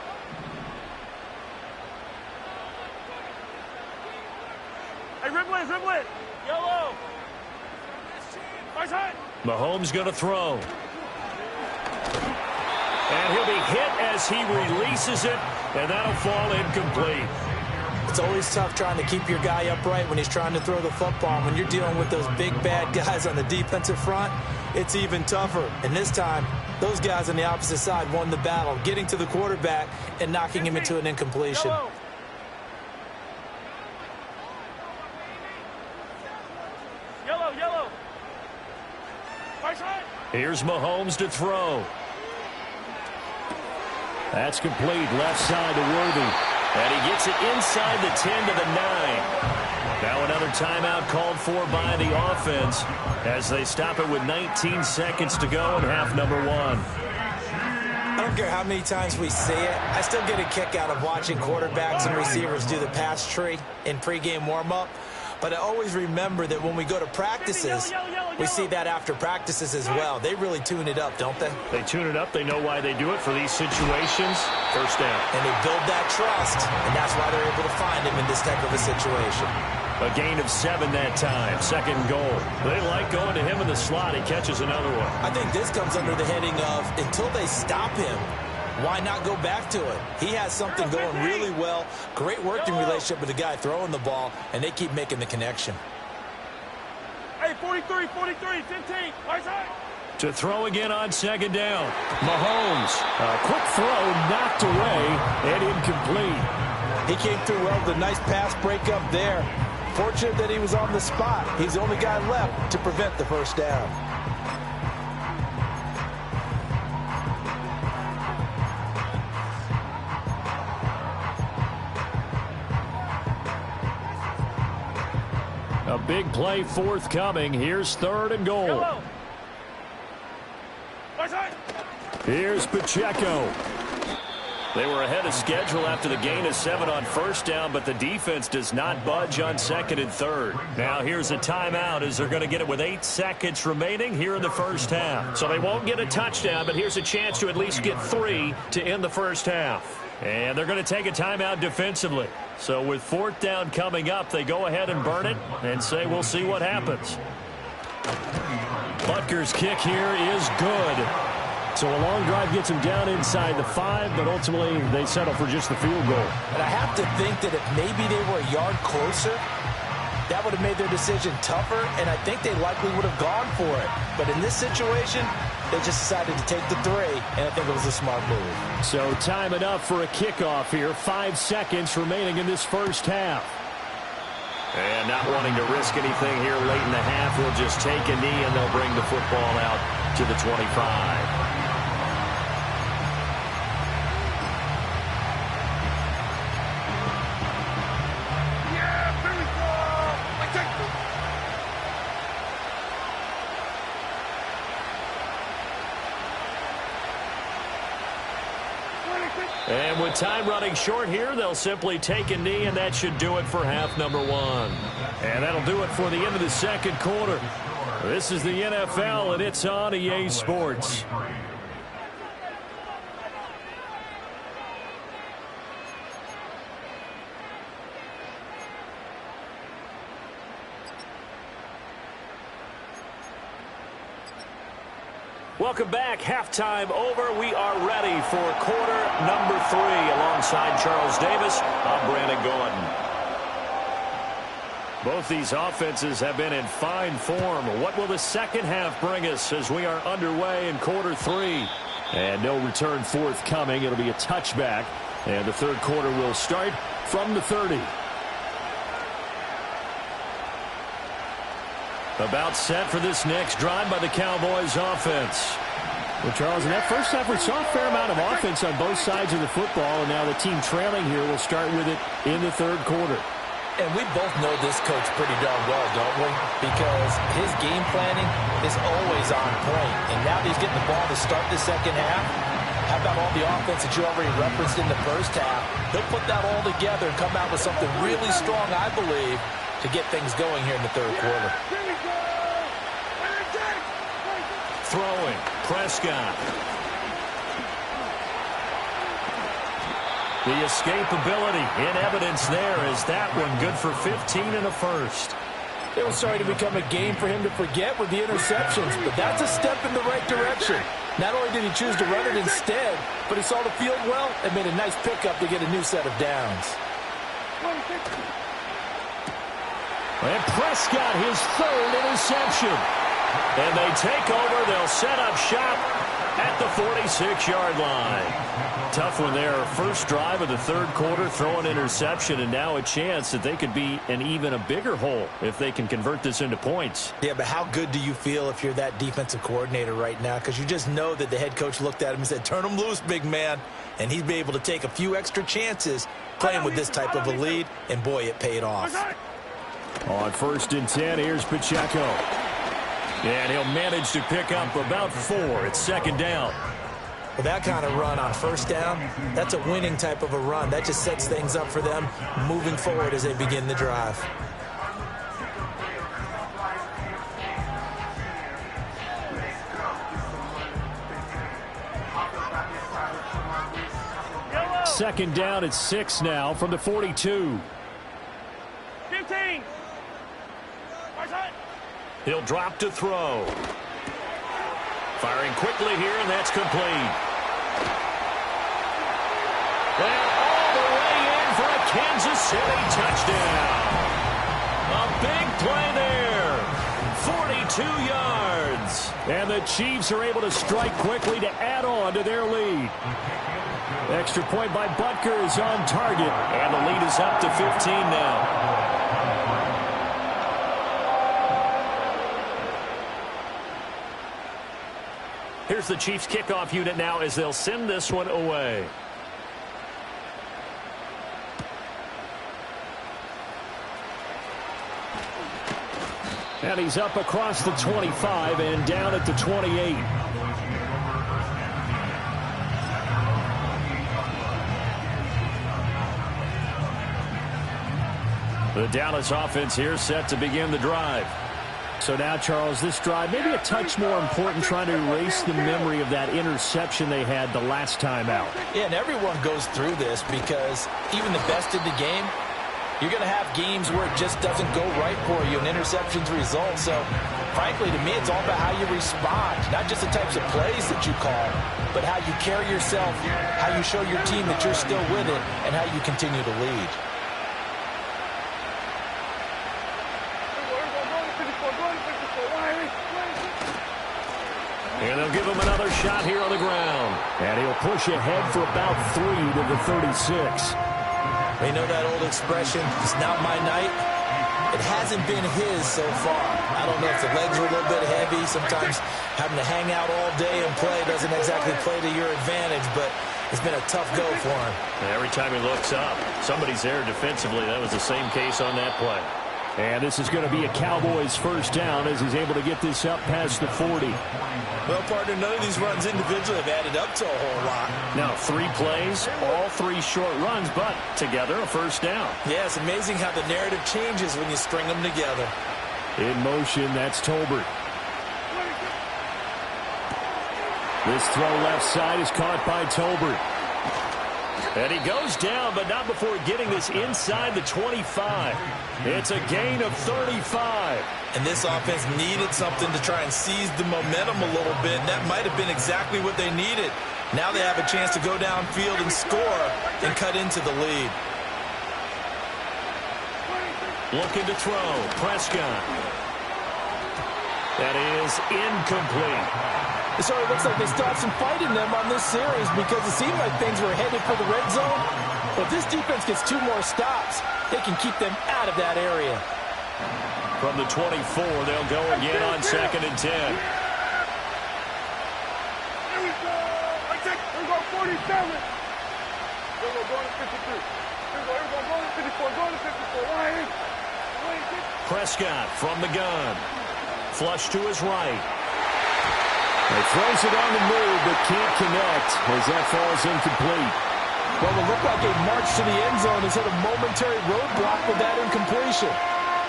Hey, ribble it! Yellow! Right side! Mahomes going to throw. And he'll be hit as he releases it, and that'll fall incomplete. It's always tough trying to keep your guy upright when he's trying to throw the football. When you're dealing with those big, bad guys on the defensive front, it's even tougher. And this time, those guys on the opposite side won the battle, getting to the quarterback and knocking him into an incompletion. Yellow! Yellow, yellow! Right side! Here's Mahomes to throw. That's complete, left side to Worthy. And he gets it inside the 10 to the 9. Now another timeout called for by the offense as they stop it with 19 seconds to go in half number 1. I don't care how many times we see it. I still get a kick out of watching quarterbacks and receivers do the pass tree in pregame warm-up. But I always remember that when we go to practices, we see that after practices as well. They really tune it up, don't they? They tune it up. They know why they do it for these situations. First down. And they build that trust, and that's why they're able to find him in this type of a situation. A gain of 7 that time. 2nd goal. They like going to him in the slot. He catches another one. I think this comes under the heading of until they stop him, why not go back to it? He has something going really well. Great working relationship with the guy throwing the ball, and they keep making the connection. Hey, 43, 43, 15, right side! To throw again on 2nd down. Mahomes. A quick throw knocked away and incomplete. He came through well with a nice pass breakup there. Fortunate that he was on the spot. He's the only guy left to prevent the first down. A big play forthcoming. Here's 3rd and goal. Yellow! Right side! Here's Pacheco. They were ahead of schedule after the gain of 7 on 1st down, but the defense does not budge on 2nd and 3rd. Now here's a timeout as they're going to get it with 8 seconds remaining here in the first half. So they won't get a touchdown, but here's a chance to at least get 3 to end the first half. And they're going to take a timeout defensively. So with 4th down coming up, they go ahead and burn it and say we'll see what happens. Butker's kick here is good. So a long drive gets him down inside the 5, but ultimately they settle for just the field goal. And I have to think that if maybe they were a yard closer, that would have made their decision tougher, and I think they likely would have gone for it. But in this situation, they just decided to take the 3, and I think it was a smart move. So time enough for a kickoff here. 5 seconds remaining in this first half. And not wanting to risk anything here late in the half, he'll just take a knee and they'll bring the football out to the 25. And with time running short here, they'll simply take a knee, and that should do it for half number 1. And that'll do it for the end of the 2nd quarter. This is the NFL, and it's on EA Sports. Welcome back. Halftime over. We are ready for quarter number 3. Alongside Charles Davis, I'm Brandon Gordon. Both these offenses have been in fine form. What will the second half bring us as we are underway in quarter 3? And no return forthcoming. It'll be a touchback. And the third quarter will start from the 30. About set for this next drive by the Cowboys offense. Well, Charles, in that first half, we saw a fair amount of offense on both sides of the football, and now the team trailing here will start with it in the third quarter. And we both know this coach pretty darn well, don't we? Because his game planning is always on point. And now that he's getting the ball to start the second half, how about all the offense that you already referenced in the first half? He'll put that all together and come out with something really strong, I believe, to get things going here in the third quarter. Throwing, Prescott. The escapability in evidence there is that one good for 15 and a first. It was starting to become a game for him to forget with the interceptions, but that's a step in the right direction. Not only did he choose to run it instead, but he saw the field well and made a nice pickup to get a new set of downs. And Prescott, his third interception. And they take over. They'll set up shop at the 46-yard line. Tough one there. First drive of the third quarter, throw an interception, and now a chance that they could be in even a bigger hole if they can convert this into points. Yeah, but how good do you feel if you're that defensive coordinator right now? Because you just know that the head coach looked at him and said, turn him loose, big man. And he'd be able to take a few extra chances playing with this type of a lead, and boy, it paid off. On 1st and 10, here's Pacheco. And he'll manage to pick up about 4. It's second down. With that kind of run on first down, that's a winning type of a run. That just sets things up for them moving forward as they begin the drive. Second down at 6 now from the 42. 15. He'll drop to throw. Firing quickly here, and that's complete. And all the way in for a Kansas City touchdown. A big play there. 42 yards. And the Chiefs are able to strike quickly to add on to their lead. Extra point by Butker is on target. And the lead is up to 15 now. Here's the Chiefs kickoff unit now as they'll send this one away. And he's up across the 25 and down at the 28. The Dallas offense here set to begin the drive. So now, Charles, this drive maybe a touch more important, trying to erase the memory of that interception they had the last time out. Yeah, and everyone goes through this because even the best in the game, you're going to have games where it just doesn't go right for you and interceptions result. So, frankly, to me, it's all about how you respond, not just the types of plays that you call, but how you carry yourself, how you show your team that you're still with it, and how you continue to lead. And they'll give him another shot here on the ground. And he'll push ahead for about 3 to the 36. You know that old expression, it's not my night? It hasn't been his so far. I don't know if the legs are a little bit heavy. Sometimes having to hang out all day and play doesn't exactly play to your advantage, but it's been a tough go for him. And every time he looks up, somebody's there defensively. That was the same case on that play. And this is going to be a Cowboys first down as he's able to get this up past the 40. Well, partner, none of these runs individually have added up to a whole lot. Now, 3 plays, all 3 short runs, but together a first down. Yeah, it's amazing how the narrative changes when you string them together. In motion, that's Tolbert. This throw left side is caught by Tolbert. And he goes down, but not before getting this inside the 25. It's a gain of 35. And this offense needed something to try and seize the momentum a little bit. And that might have been exactly what they needed. Now they have a chance to go downfield and score and cut into the lead. Looking to throw. Prescott. That is incomplete. It sort of looks like they still have some fight in them on this series because it seemed like things were headed for the red zone. But if this defense gets 2 more stops, they can keep them out of that area. From the 24, they'll go again on 2nd and 10. Here we go. Here we go, 47. Here we go, going to 53. Here we go, going to 54, going to 54. Right. Prescott from the gun. Flush to his right. He throws it on the move, but can't connect as that falls incomplete. Well, it looked like a march to the end zone has hit a momentary roadblock with that incompletion.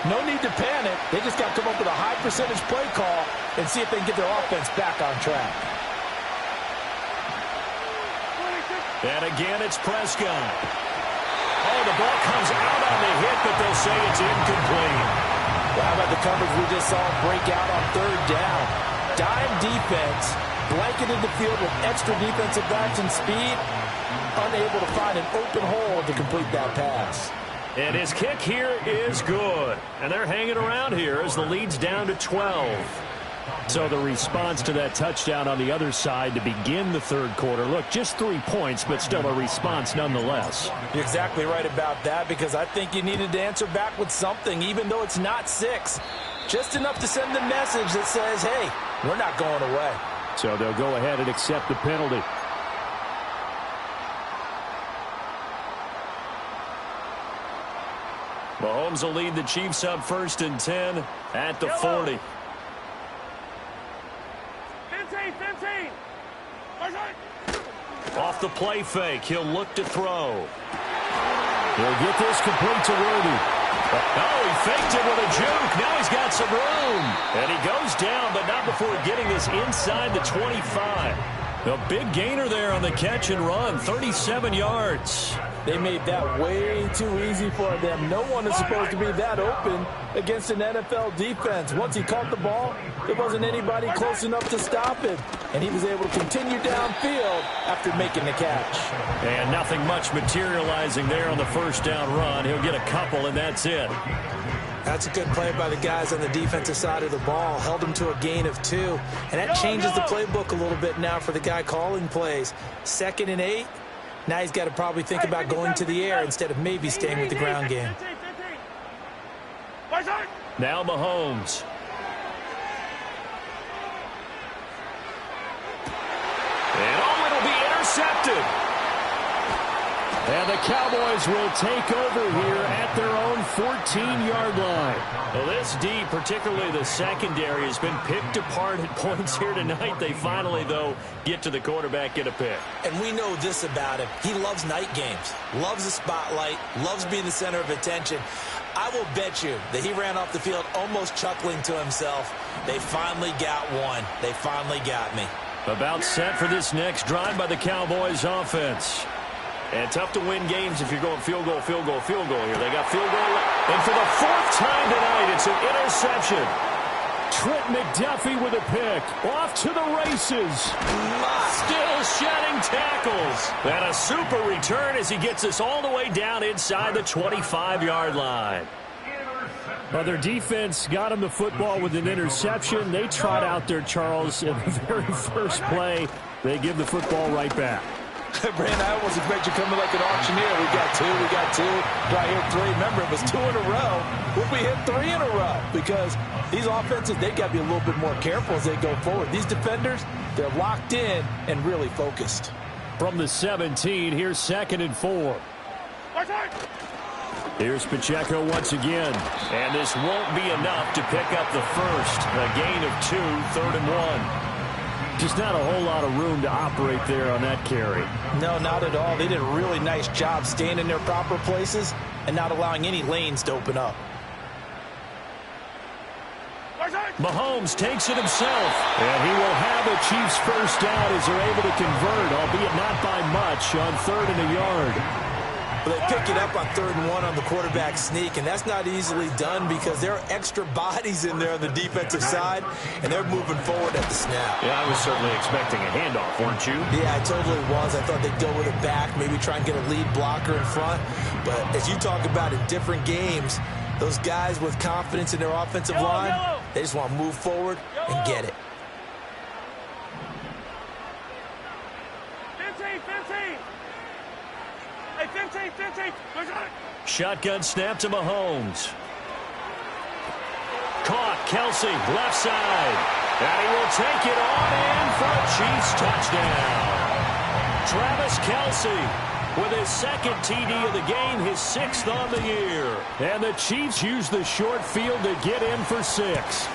No need to panic. They just got to come up with a high percentage play call and see if they can get their offense back on track. And again, it's Prescott. Oh, the ball comes out on the hit, but they'll say it's incomplete. Well, how about the coverage we just saw break out on 3rd down? Dime defense, blanketed the field with extra defensive backs and speed, unable to find an open hole to complete that pass. And his kick here is good. And they're hanging around here as the lead's down to 12. So the response to that touchdown on the other side to begin the 3rd quarter. Look, just 3 points, but still a response nonetheless. You're exactly right about that because I think you needed to answer back with something, even though it's not 6. Just enough to send the message that says, hey, we're not going away. So they'll go ahead and accept the penalty. Mahomes will lead the Chiefs up 1st and 10 at the 40. 15. Off the play fake, he'll look to throw. He'll get this complete to Worthy. Oh, he faked it with a juke. Now he's got some room. And he goes down, but not before getting this inside the 25. A big gainer there on the catch and run, 37 yards. They made that way too easy for them. No one is supposed to be that open against an NFL defense. Once he caught the ball, there wasn't anybody close enough to stop him. And he was able to continue downfield after making the catch. And nothing much materializing there on the 1st down run. He'll get a couple, and that's it. That's a good play by the guys on the defensive side of the ball. Held him to a gain of 2. And that changes the playbook a little bit now for the guy calling plays. 2nd and 8. Now he's got to probably think about going to the air instead of maybe staying with the ground game. Now Mahomes. And oh, it'll be intercepted. And the Cowboys will take over here at their own 14-yard line. Well, this D, particularly the secondary, has been picked apart at points here tonight. They finally, though, get to the quarterback, get a pick. And we know this about him. He loves night games, loves the spotlight, loves being the center of attention. I will bet you that he ran off the field almost chuckling to himself. They finally got one. They finally got me. About set for this next drive by the Cowboys offense. And tough to win games if you're going field goal here. They got field goal. And for the 4th time tonight, it's an interception. Trent McDuffie with a pick. Off to the races. Still shedding tackles. And a super return as he gets us all the way down inside the 25-yard line. Well, their defense got him the football with an interception. They trot out there, Charles, in the very first play. They give the football right back. Brandon, I almost expect you coming like an auctioneer. We got 2. Do I hear 3? Remember, it was 2 in a row. Will we hit 3 in a row? Because these offenses, they got to be a little bit more careful as they go forward. These defenders, they're locked in and really focused. From the 17, here's 2nd and 4. Here's Pacheco once again. And this won't be enough to pick up the first. A gain of 2, 3rd and 1. Just not a whole lot of room to operate there on that carry. No, not at all. They did a really nice job staying in their proper places and not allowing any lanes to open up. Mahomes takes it himself. And he will have the Chiefs first down as they're able to convert, albeit not by much, on 3rd and a yard. Well, they pick it up on 3rd and 1 on the quarterback sneak, and that's not easily done because there are extra bodies in there on the defensive side, and they're moving forward at the snap. Yeah, I was certainly expecting a handoff, weren't you? Yeah, I totally was. I thought they'd go with it back, maybe try and get a lead blocker in front. But as you talk about in different games, Those guys with confidence in their offensive line, they just want to move forward and get it. 15. Hey, 15. Shotgun snap to Mahomes. Caught, Kelsey, left side. And he will take it on in for a Chiefs touchdown. Travis Kelsey with his second TD of the game, his 6th on the year. And the Chiefs use the short field to get in for 6.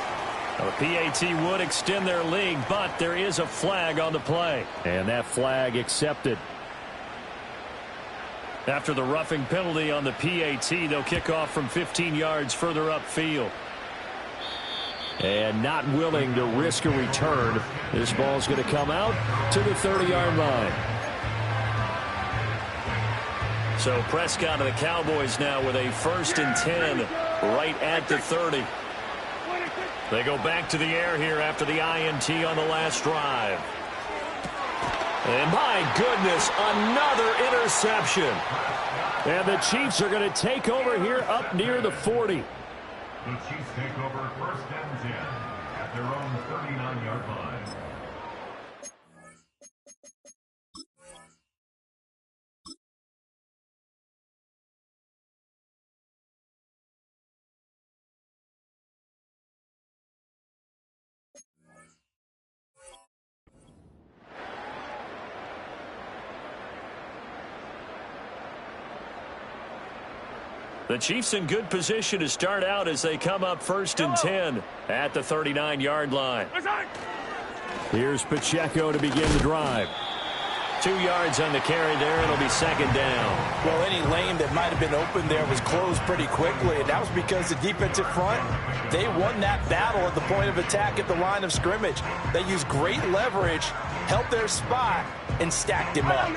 Now, the PAT would extend their lead, but there is a flag on the play. And that flag accepted. After the roughing penalty on the PAT, they'll kick off from 15 yards further upfield. And not willing to risk a return. This ball's going to come out to the 30-yard line. So Prescott of the Cowboys now with a 1st and 10 right at the 30. They go back to the air here after the INT on the last drive. And my goodness, another interception. And the Chiefs are going to take over here up near the 40. The Chiefs take over 1st and 10 at their own 39-yard line. The Chiefs in good position to start out as they come up 1st and 10 at the 39-yard line. Here's Pacheco to begin the drive. 2 yards on the carry there. It'll be 2nd down. Well, any lane that might have been open there was closed pretty quickly, and that was because the defensive front, they won that battle at the point of attack at the line of scrimmage. They used great leverage, helped their spot, and stacked him up.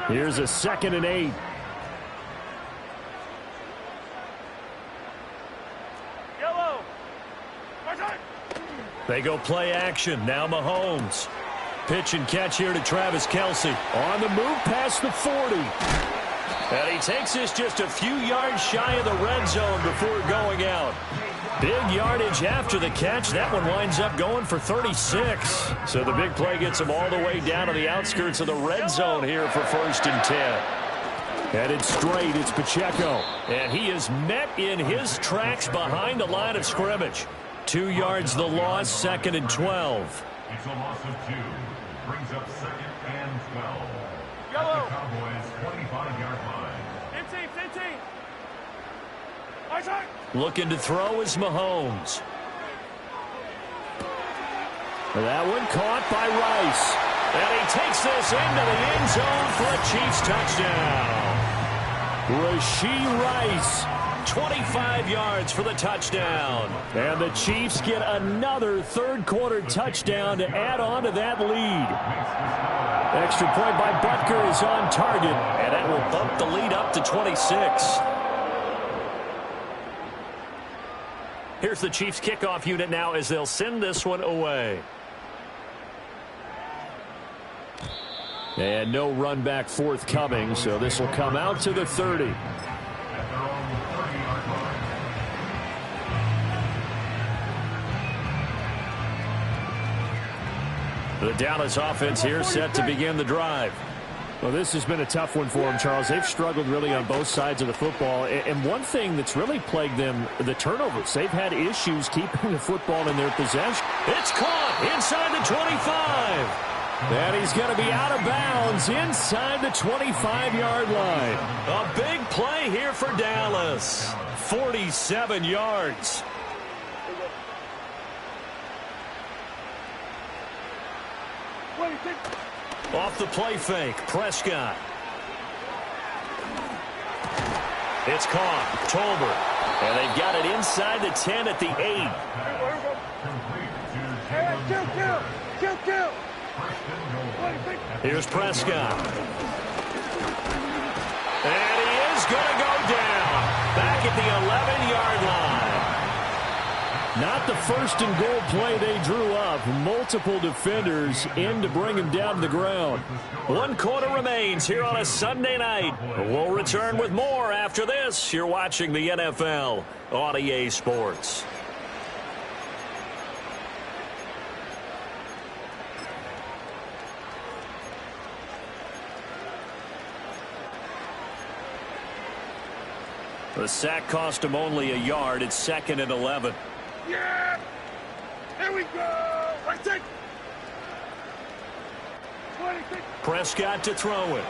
Here's a 2nd and 8. They go play action. Now Mahomes. Pitch and catch here to Travis Kelsey. On the move past the 40. And he takes this just a few yards shy of the red zone before going out. Big yardage after the catch. That one winds up going for 36. So the big play gets him all the way down to the outskirts of the red zone here for 1st and 10. Headed straight, it's Pacheco. And he is met in his tracks behind the line of scrimmage. 2 yards the loss, 2nd and 12. It's a loss of 2. Brings up 2nd and 12. Yellow. At the Cowboys' 25-yard line. 15. Looking to throw is Mahomes. That one caught by Rice. And he takes this into the end zone for a Chiefs touchdown. Rashee Rice. 25 yards for the touchdown. And the Chiefs get another 3rd-quarter touchdown to add on to that lead. Extra point by Butker is on target. And that will bump the lead up to 26. Here's the Chiefs kickoff unit now as they'll send this one away. And no run back forthcoming, so this will come out to the 30. The Dallas offense here set to begin the drive. Well, this has been a tough one for them, Charles. They've struggled really on both sides of the football. And one thing that's really plagued them, the turnovers. They've had issues keeping the football in their possession. It's caught inside the 25. And he's going to be out of bounds inside the 25-yard line. A big play here for Dallas. 47 yards. Off the play fake, Prescott. It's caught, Tolbert. And they've got it inside the 10 at the 8. Kill. Here's Prescott. And he is going to go down. Back at the 11-yard line. Not the first and goal play they drew up. Multiple defenders in to bring him down to the ground. 1 quarter remains here on a Sunday night. We'll return with more after this. You're watching the NFL on EA Sports. The sack cost him only a yard. It's 2nd and 11. Yeah! Here we go! Right take! 26. Prescott to throw it.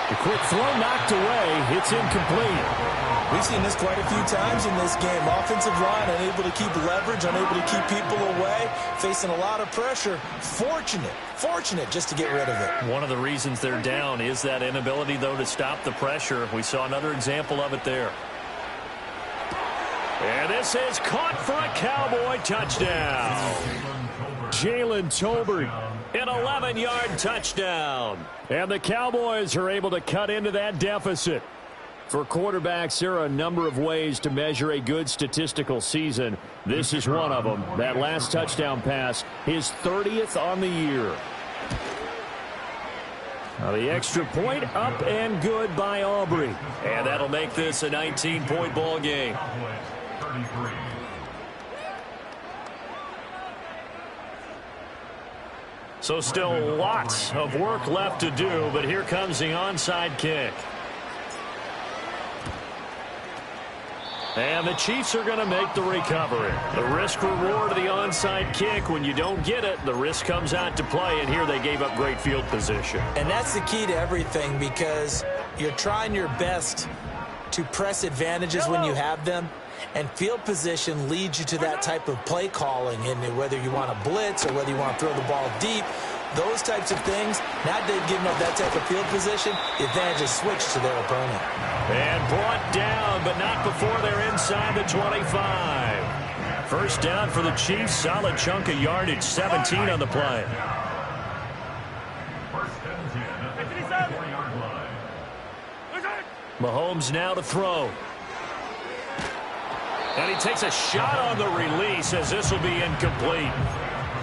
The quick throw knocked away. It's incomplete. We've seen this quite a few times in this game. Offensive line unable to keep leverage, unable to keep people away, facing a lot of pressure. Fortunate just to get rid of it. One of the reasons they're down is that inability, though, to stop the pressure. We saw another example of it there. And this is caught for a Cowboy touchdown. Jalen Tolbert, an 11-yard touchdown. And the Cowboys are able to cut into that deficit. For quarterbacks, there are a number of ways to measure a good statistical season. This is one of them. That last touchdown pass, his 30th on the year. Now the extra point up and good by Aubrey. And that'll make this a 19-point ball game. So still lots of work left to do, but here comes the onside kick. And the Chiefs are going to make the recovery. The risk-reward of the onside kick, when you don't get it, the risk comes out to play, and here they gave up great field position. And that's the key to everything, because you're trying your best to press advantages when you have them, and field position leads you to that type of play calling, and whether you want to blitz or whether you want to throw the ball deep, those types of things. Now they've given up that type of field position, the advantage is switched to their opponent. And brought down, but not before they're inside the 25. First down for the Chiefs. Solid chunk of yardage, 17 on the play. Mahomes now to throw. And he takes a shot on the release as this will be incomplete.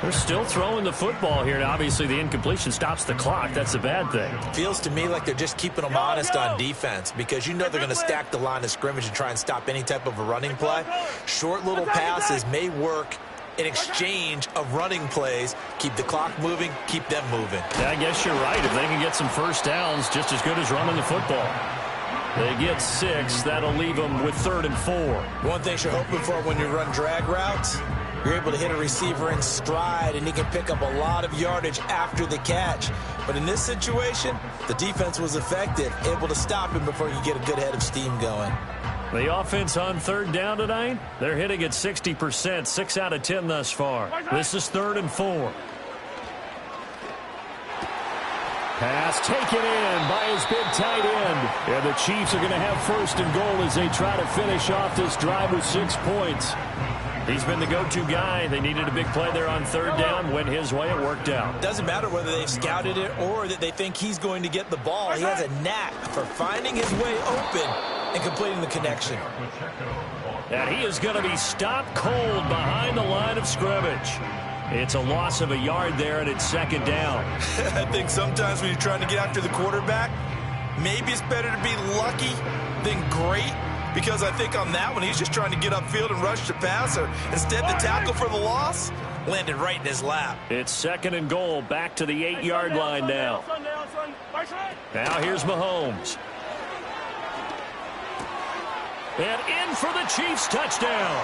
They're still throwing the football here. And obviously, the incompletion stops the clock. That's a bad thing. Feels to me like they're just keeping them honest on defense, because you know they're going to stack the line of scrimmage and try and stop any type of a running play. Short little passes may work in exchange of running plays. Keep the clock moving, keep them moving. Yeah, I guess you're right. If they can get some first downs, just as good as running the football. They get 6. That'll leave them with 3rd and 4. One thing you're hoping for when you run drag routes, you're able to hit a receiver in stride, and he can pick up a lot of yardage after the catch. But in this situation, the defense was effective, able to stop him before you get a good head of steam going. The offense on 3rd down tonight, they're hitting at 60%, 6 out of 10 thus far. This is 3rd and 4. Pass taken in by his big tight end. And the Chiefs are going to have 1st and goal as they try to finish off this drive with 6 points. He's been the go-to guy. They needed a big play there on 3rd down. Went his way. It worked out. Doesn't matter whether they've scouted it or that they think he's going to get the ball. He has a knack for finding his way open and completing the connection. And he is going to be stopped cold behind the line of scrimmage. It's a loss of a yard there, and it's 2nd down. I think sometimes when you're trying to get after the quarterback, maybe it's better to be lucky than great, because I think on that one, he's just trying to get upfield and rush the passer. Instead, the tackle for the loss landed right in his lap. It's 2nd and goal, back to the 8-yard line now. Now here's Mahomes. And in for the Chiefs touchdown.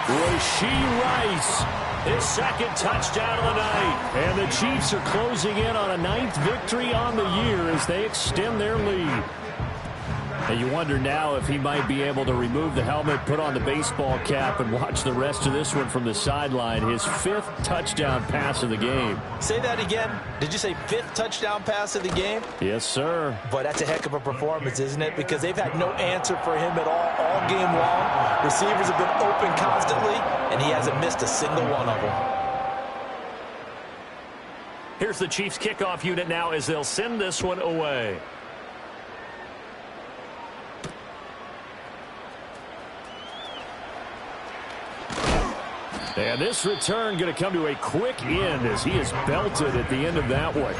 Rashee Rice, his 2nd touchdown of the night. And the Chiefs are closing in on a 9th victory on the year as they extend their lead. And you wonder now if he might be able to remove the helmet, put on the baseball cap, and watch the rest of this one from the sideline. His 5th touchdown pass of the game. Say that again. Did you say 5th touchdown pass of the game? Yes, sir. But that's a heck of a performance, isn't it? Because they've had no answer for him at all game long. Receivers have been open constantly, and he hasn't missed a single one of them. Here's the Chiefs kickoff unit now as they'll send this one away. And this return going to come to a quick end as he is belted at the end of that one.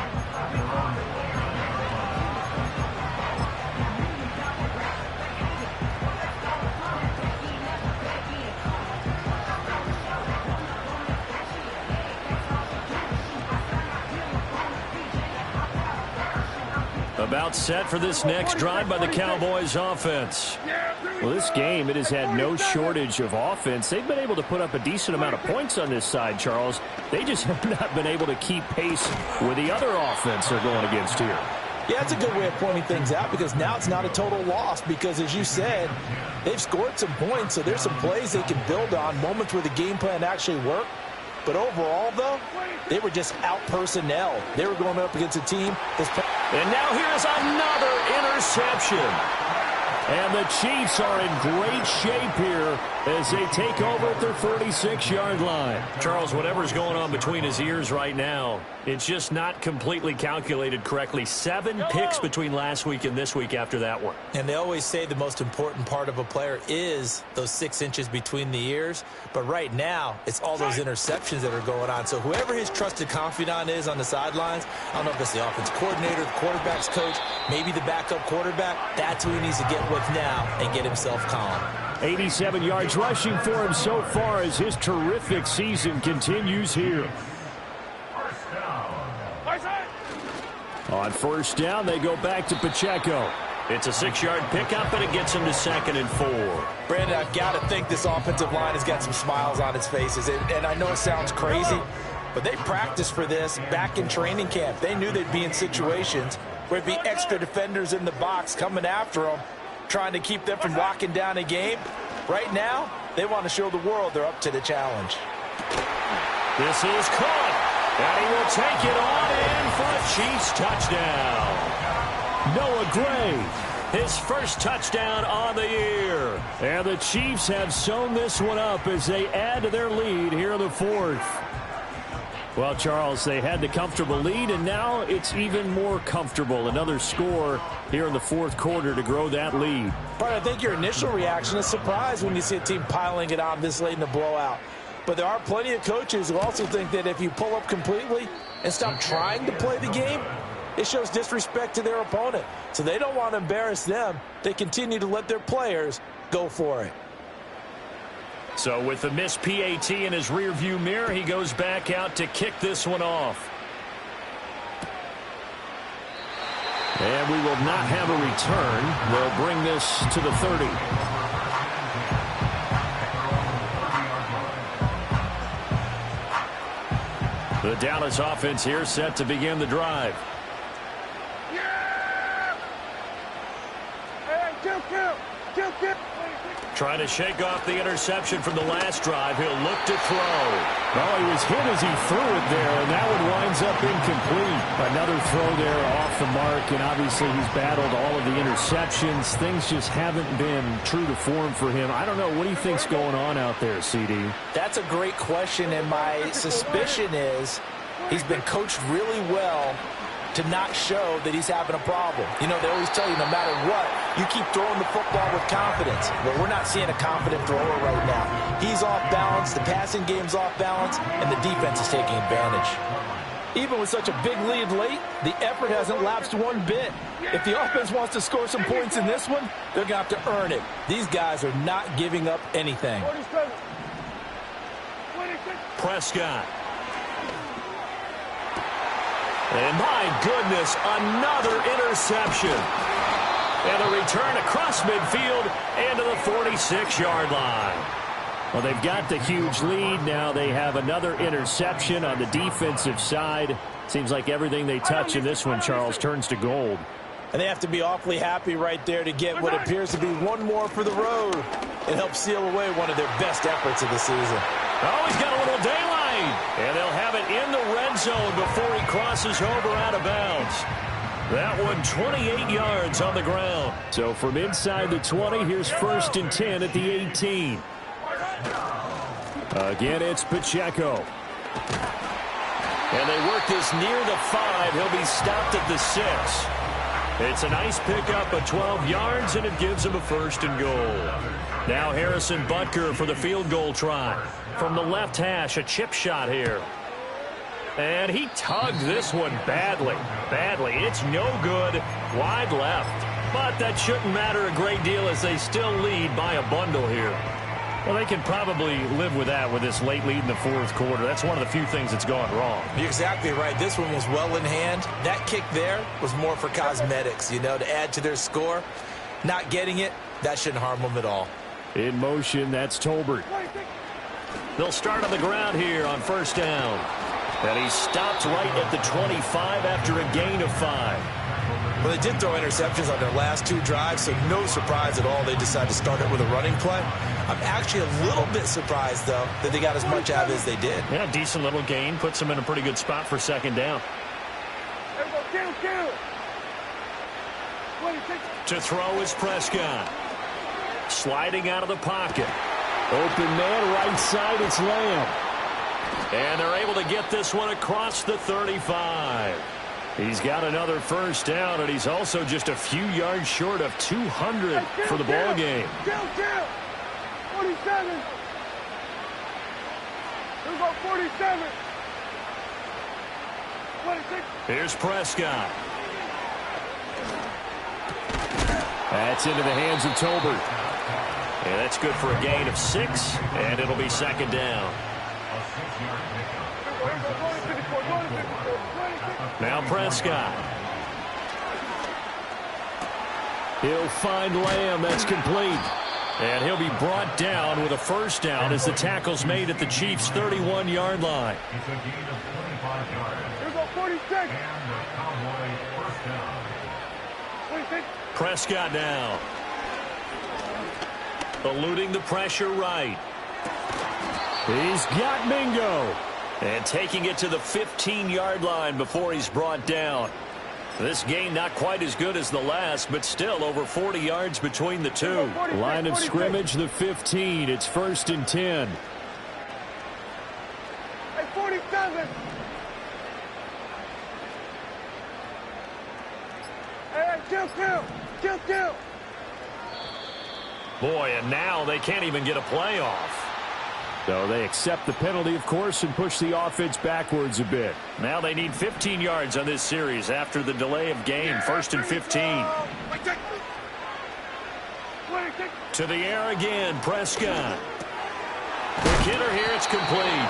About set for this next drive by the Cowboys offense. Well, this game, it has had no shortage of offense. They've been able to put up a decent amount of points on this side, Charles. They just have not been able to keep pace with the other offense they're going against here. Yeah, it's a good way of pointing things out because now it's not a total loss because, as you said, they've scored some points, so there's some plays they can build on, moments where the game plan actually worked. But overall, though, they were just out-personnel. They were going up against a team that's... And now here is another interception. And the Chiefs are in great shape here as they take over at their 46-yard line. Charles, whatever's going on between his ears right now, it's just not completely calculated correctly. 7 picks between last week and this week after that one. And they always say the most important part of a player is those 6 inches between the ears. But right now, it's all those interceptions that are going on. So whoever his trusted confidant is on the sidelines, I don't know if it's the offense coordinator, the quarterback's coach, maybe the backup quarterback, that's who he needs to get with now and get himself calm. 87 yards rushing for him so far as his terrific season continues here. On first down, they go back to Pacheco. It's a 6-yard pickup, and it gets him to 2nd and 4. Brandon, I've got to think this offensive line has got some smiles on its faces. And I know it sounds crazy, but they practiced for this back in training camp. They knew they'd be in situations where there'd be extra defenders in the box coming after them, trying to keep them from locking down a game. Right now, they want to show the world they're up to the challenge. This is caught, and he will take it on in for a Chiefs touchdown. Noah Gray, his first touchdown on the year. And the Chiefs have sewn this one up as they add to their lead here in the 4th. Well, Charles, they had the comfortable lead, and now it's even more comfortable. Another score here in the 4th quarter to grow that lead. But I think your initial reaction is surprise when you see a team piling it on this late in the blowout. But there are plenty of coaches who also think that if you pull up completely and stop trying to play the game, it shows disrespect to their opponent. So they don't want to embarrass them. They continue to let their players go for it. So with the missed PAT in his rearview mirror, he goes back out to kick this one off. And we will not have a return. They'll bring this to the 30. The Dallas offense here set to begin the drive. Kill. Trying to shake off the interception from the last drive. He'll look to throw. Well, he was hit as he threw it there, and that one winds up incomplete. Another throw there off the mark, and obviously he's battled all of the interceptions. Things just haven't been true to form for him. I don't know. What do you think's going on out there, CD? That's a great question, and my suspicion is he's been coached really well to not show that he's having a problem. You know, they always tell you no matter what, you keep throwing the football with confidence. But we're not seeing a confident thrower right now. He's off balance, the passing game's off balance, and the defense is taking advantage. Even with such a big lead late, the effort hasn't lapsed one bit. If the offense wants to score some points in this one, they're going to have to earn it. These guys are not giving up anything. Prescott. And my goodness, another interception. And a return across midfield and to the 46-yard line. Well, they've got the huge lead. Now they have another interception on the defensive side. Seems like everything they touch in this one, Charles, turns to gold. And they have to be awfully happy right there to get what appears to be one more for the road and help seal away one of their best efforts of the season. Oh, he's got a little daylight. And they'll have it in the red zone before he crosses over out of bounds. That one 28 yards on the ground. So from inside the 20, here's 1st and 10 at the 18. Again, it's Pacheco. And they work this near the 5. He'll be stopped at the 6. It's a nice pickup of 12 yards, and it gives him a 1st and goal. Now Harrison Butker for the field goal try. from the left hash, a chip shot here. And he tugged this one badly. It's no good. Wide left. But that shouldn't matter a great deal as they still lead by a bundle here. Well, they can probably live with that with this late lead in the fourth quarter. That's one of the few things that's gone wrong. You're exactly right. This one was well in hand. That kick there was more for cosmetics, you know, to add to their score. Not getting it, that shouldn't harm them at all. In motion, that's Tolbert. They'll start on the ground here on first down. And he stopped right at the 25 after a gain of 5. Well, they did throw interceptions on their last 2 drives, so no surprise at all they decided to start it with a running play. I'm actually a little bit surprised, though, that they got as much out of it as they did. Yeah, decent little gain. Puts them in a pretty good spot for second down. To throw is Prescott. Sliding out of the pocket. Open man, right side, it's Lamb. And they're able to get this one across the 35. He's got another first down, and he's also just a few yards short of 200 for the ball game. 47. Here's about 47. 26. Here's Prescott. That's into the hands of Tolbert. And that's good for a gain of 6, and it'll be second down. Now Prescott. He'll find Lamb. That's complete. And he'll be brought down with a first down as the tackle's made at the Chiefs' 31-yard line. It's a gain of 25 yards. Here's about 46. And the Cowboys first down. 26. Prescott now. Eluding the pressure right. He's got Mingo. And taking it to the 15-yard line before he's brought down. This game not quite as good as the last, but still over 40 yards between the two. Line of scrimmage, the 15. It's 1st and 10. Hey, 47. Hey, kill. Boy, and now they can't even get a play off. So they accept the penalty, of course, and push the offense backwards a bit. Now they need 15 yards on this series after the delay of game. 1st and 15. To the air again, Prescott. The hitter here, it's complete.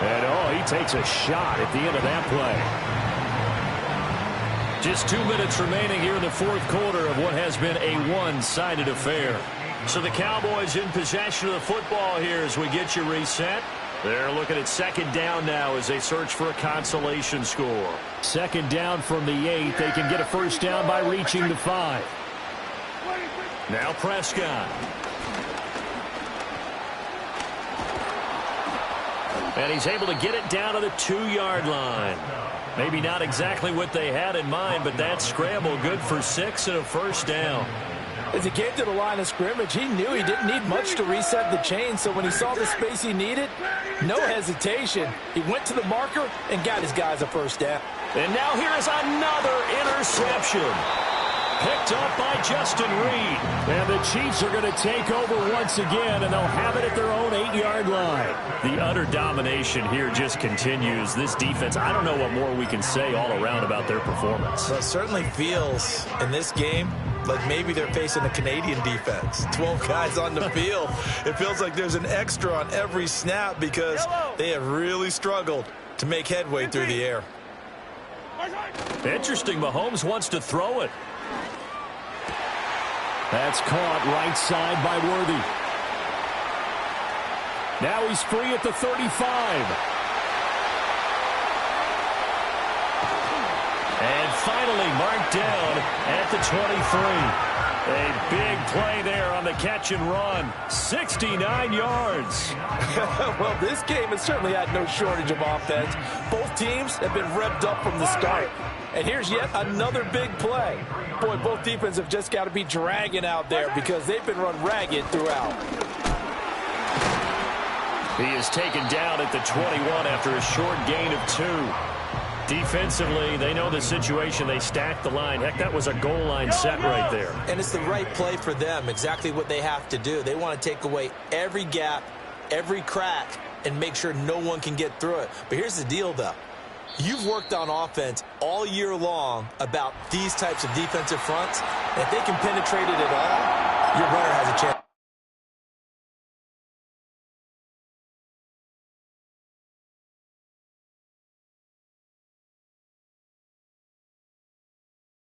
And, he takes a shot at the end of that play. Just 2 minutes remaining here in the fourth quarter of what has been a one-sided affair. So the Cowboys in possession of the football here as we get you reset. They're looking at second down now as they search for a consolation score. Second down from the 8. They can get a first down by reaching the 5. Now Prescott. And he's able to get it down to the 2-yard line. Maybe not exactly what they had in mind, but that scramble good for 6 and a first down. As he came to the line of scrimmage, he knew he didn't need much to reset the chain, so when he saw the space he needed, no hesitation. He went to the marker and got his guys a first down. And now here is another interception. Picked up by Justin Reed. And the Chiefs are going to take over once again, and they'll have it at their own 8-yard line. The utter domination here just continues. This defense, I don't know what more we can say all around about their performance. Well, it certainly feels in this game like maybe they're facing a Canadian defense. 12 guys on the field. It feels like there's an extra on every snap because they have really struggled to make headway through the air. Interesting. Mahomes wants to throw it. That's caught right side by Worthy. Now he's free at the 35. And finally marked down at the 23. A big play there on the catch and run. 69 yards. Well, this game has certainly had no shortage of offense. Both teams have been revved up from the start. And here's yet another big play. Boy, both defenses have just got to be dragging out there because they've been run ragged throughout. He is taken down at the 21 after a short gain of 2. Defensively, they know the situation. They stack the line. Heck, that was a goal line set right there. And it's the right play for them, exactly what they have to do. They want to take away every gap every crack and make sure no one can get through it. But here's the deal, though. You've worked on offense all year long about these types of defensive fronts. If they can penetrate it at all, your runner has a chance.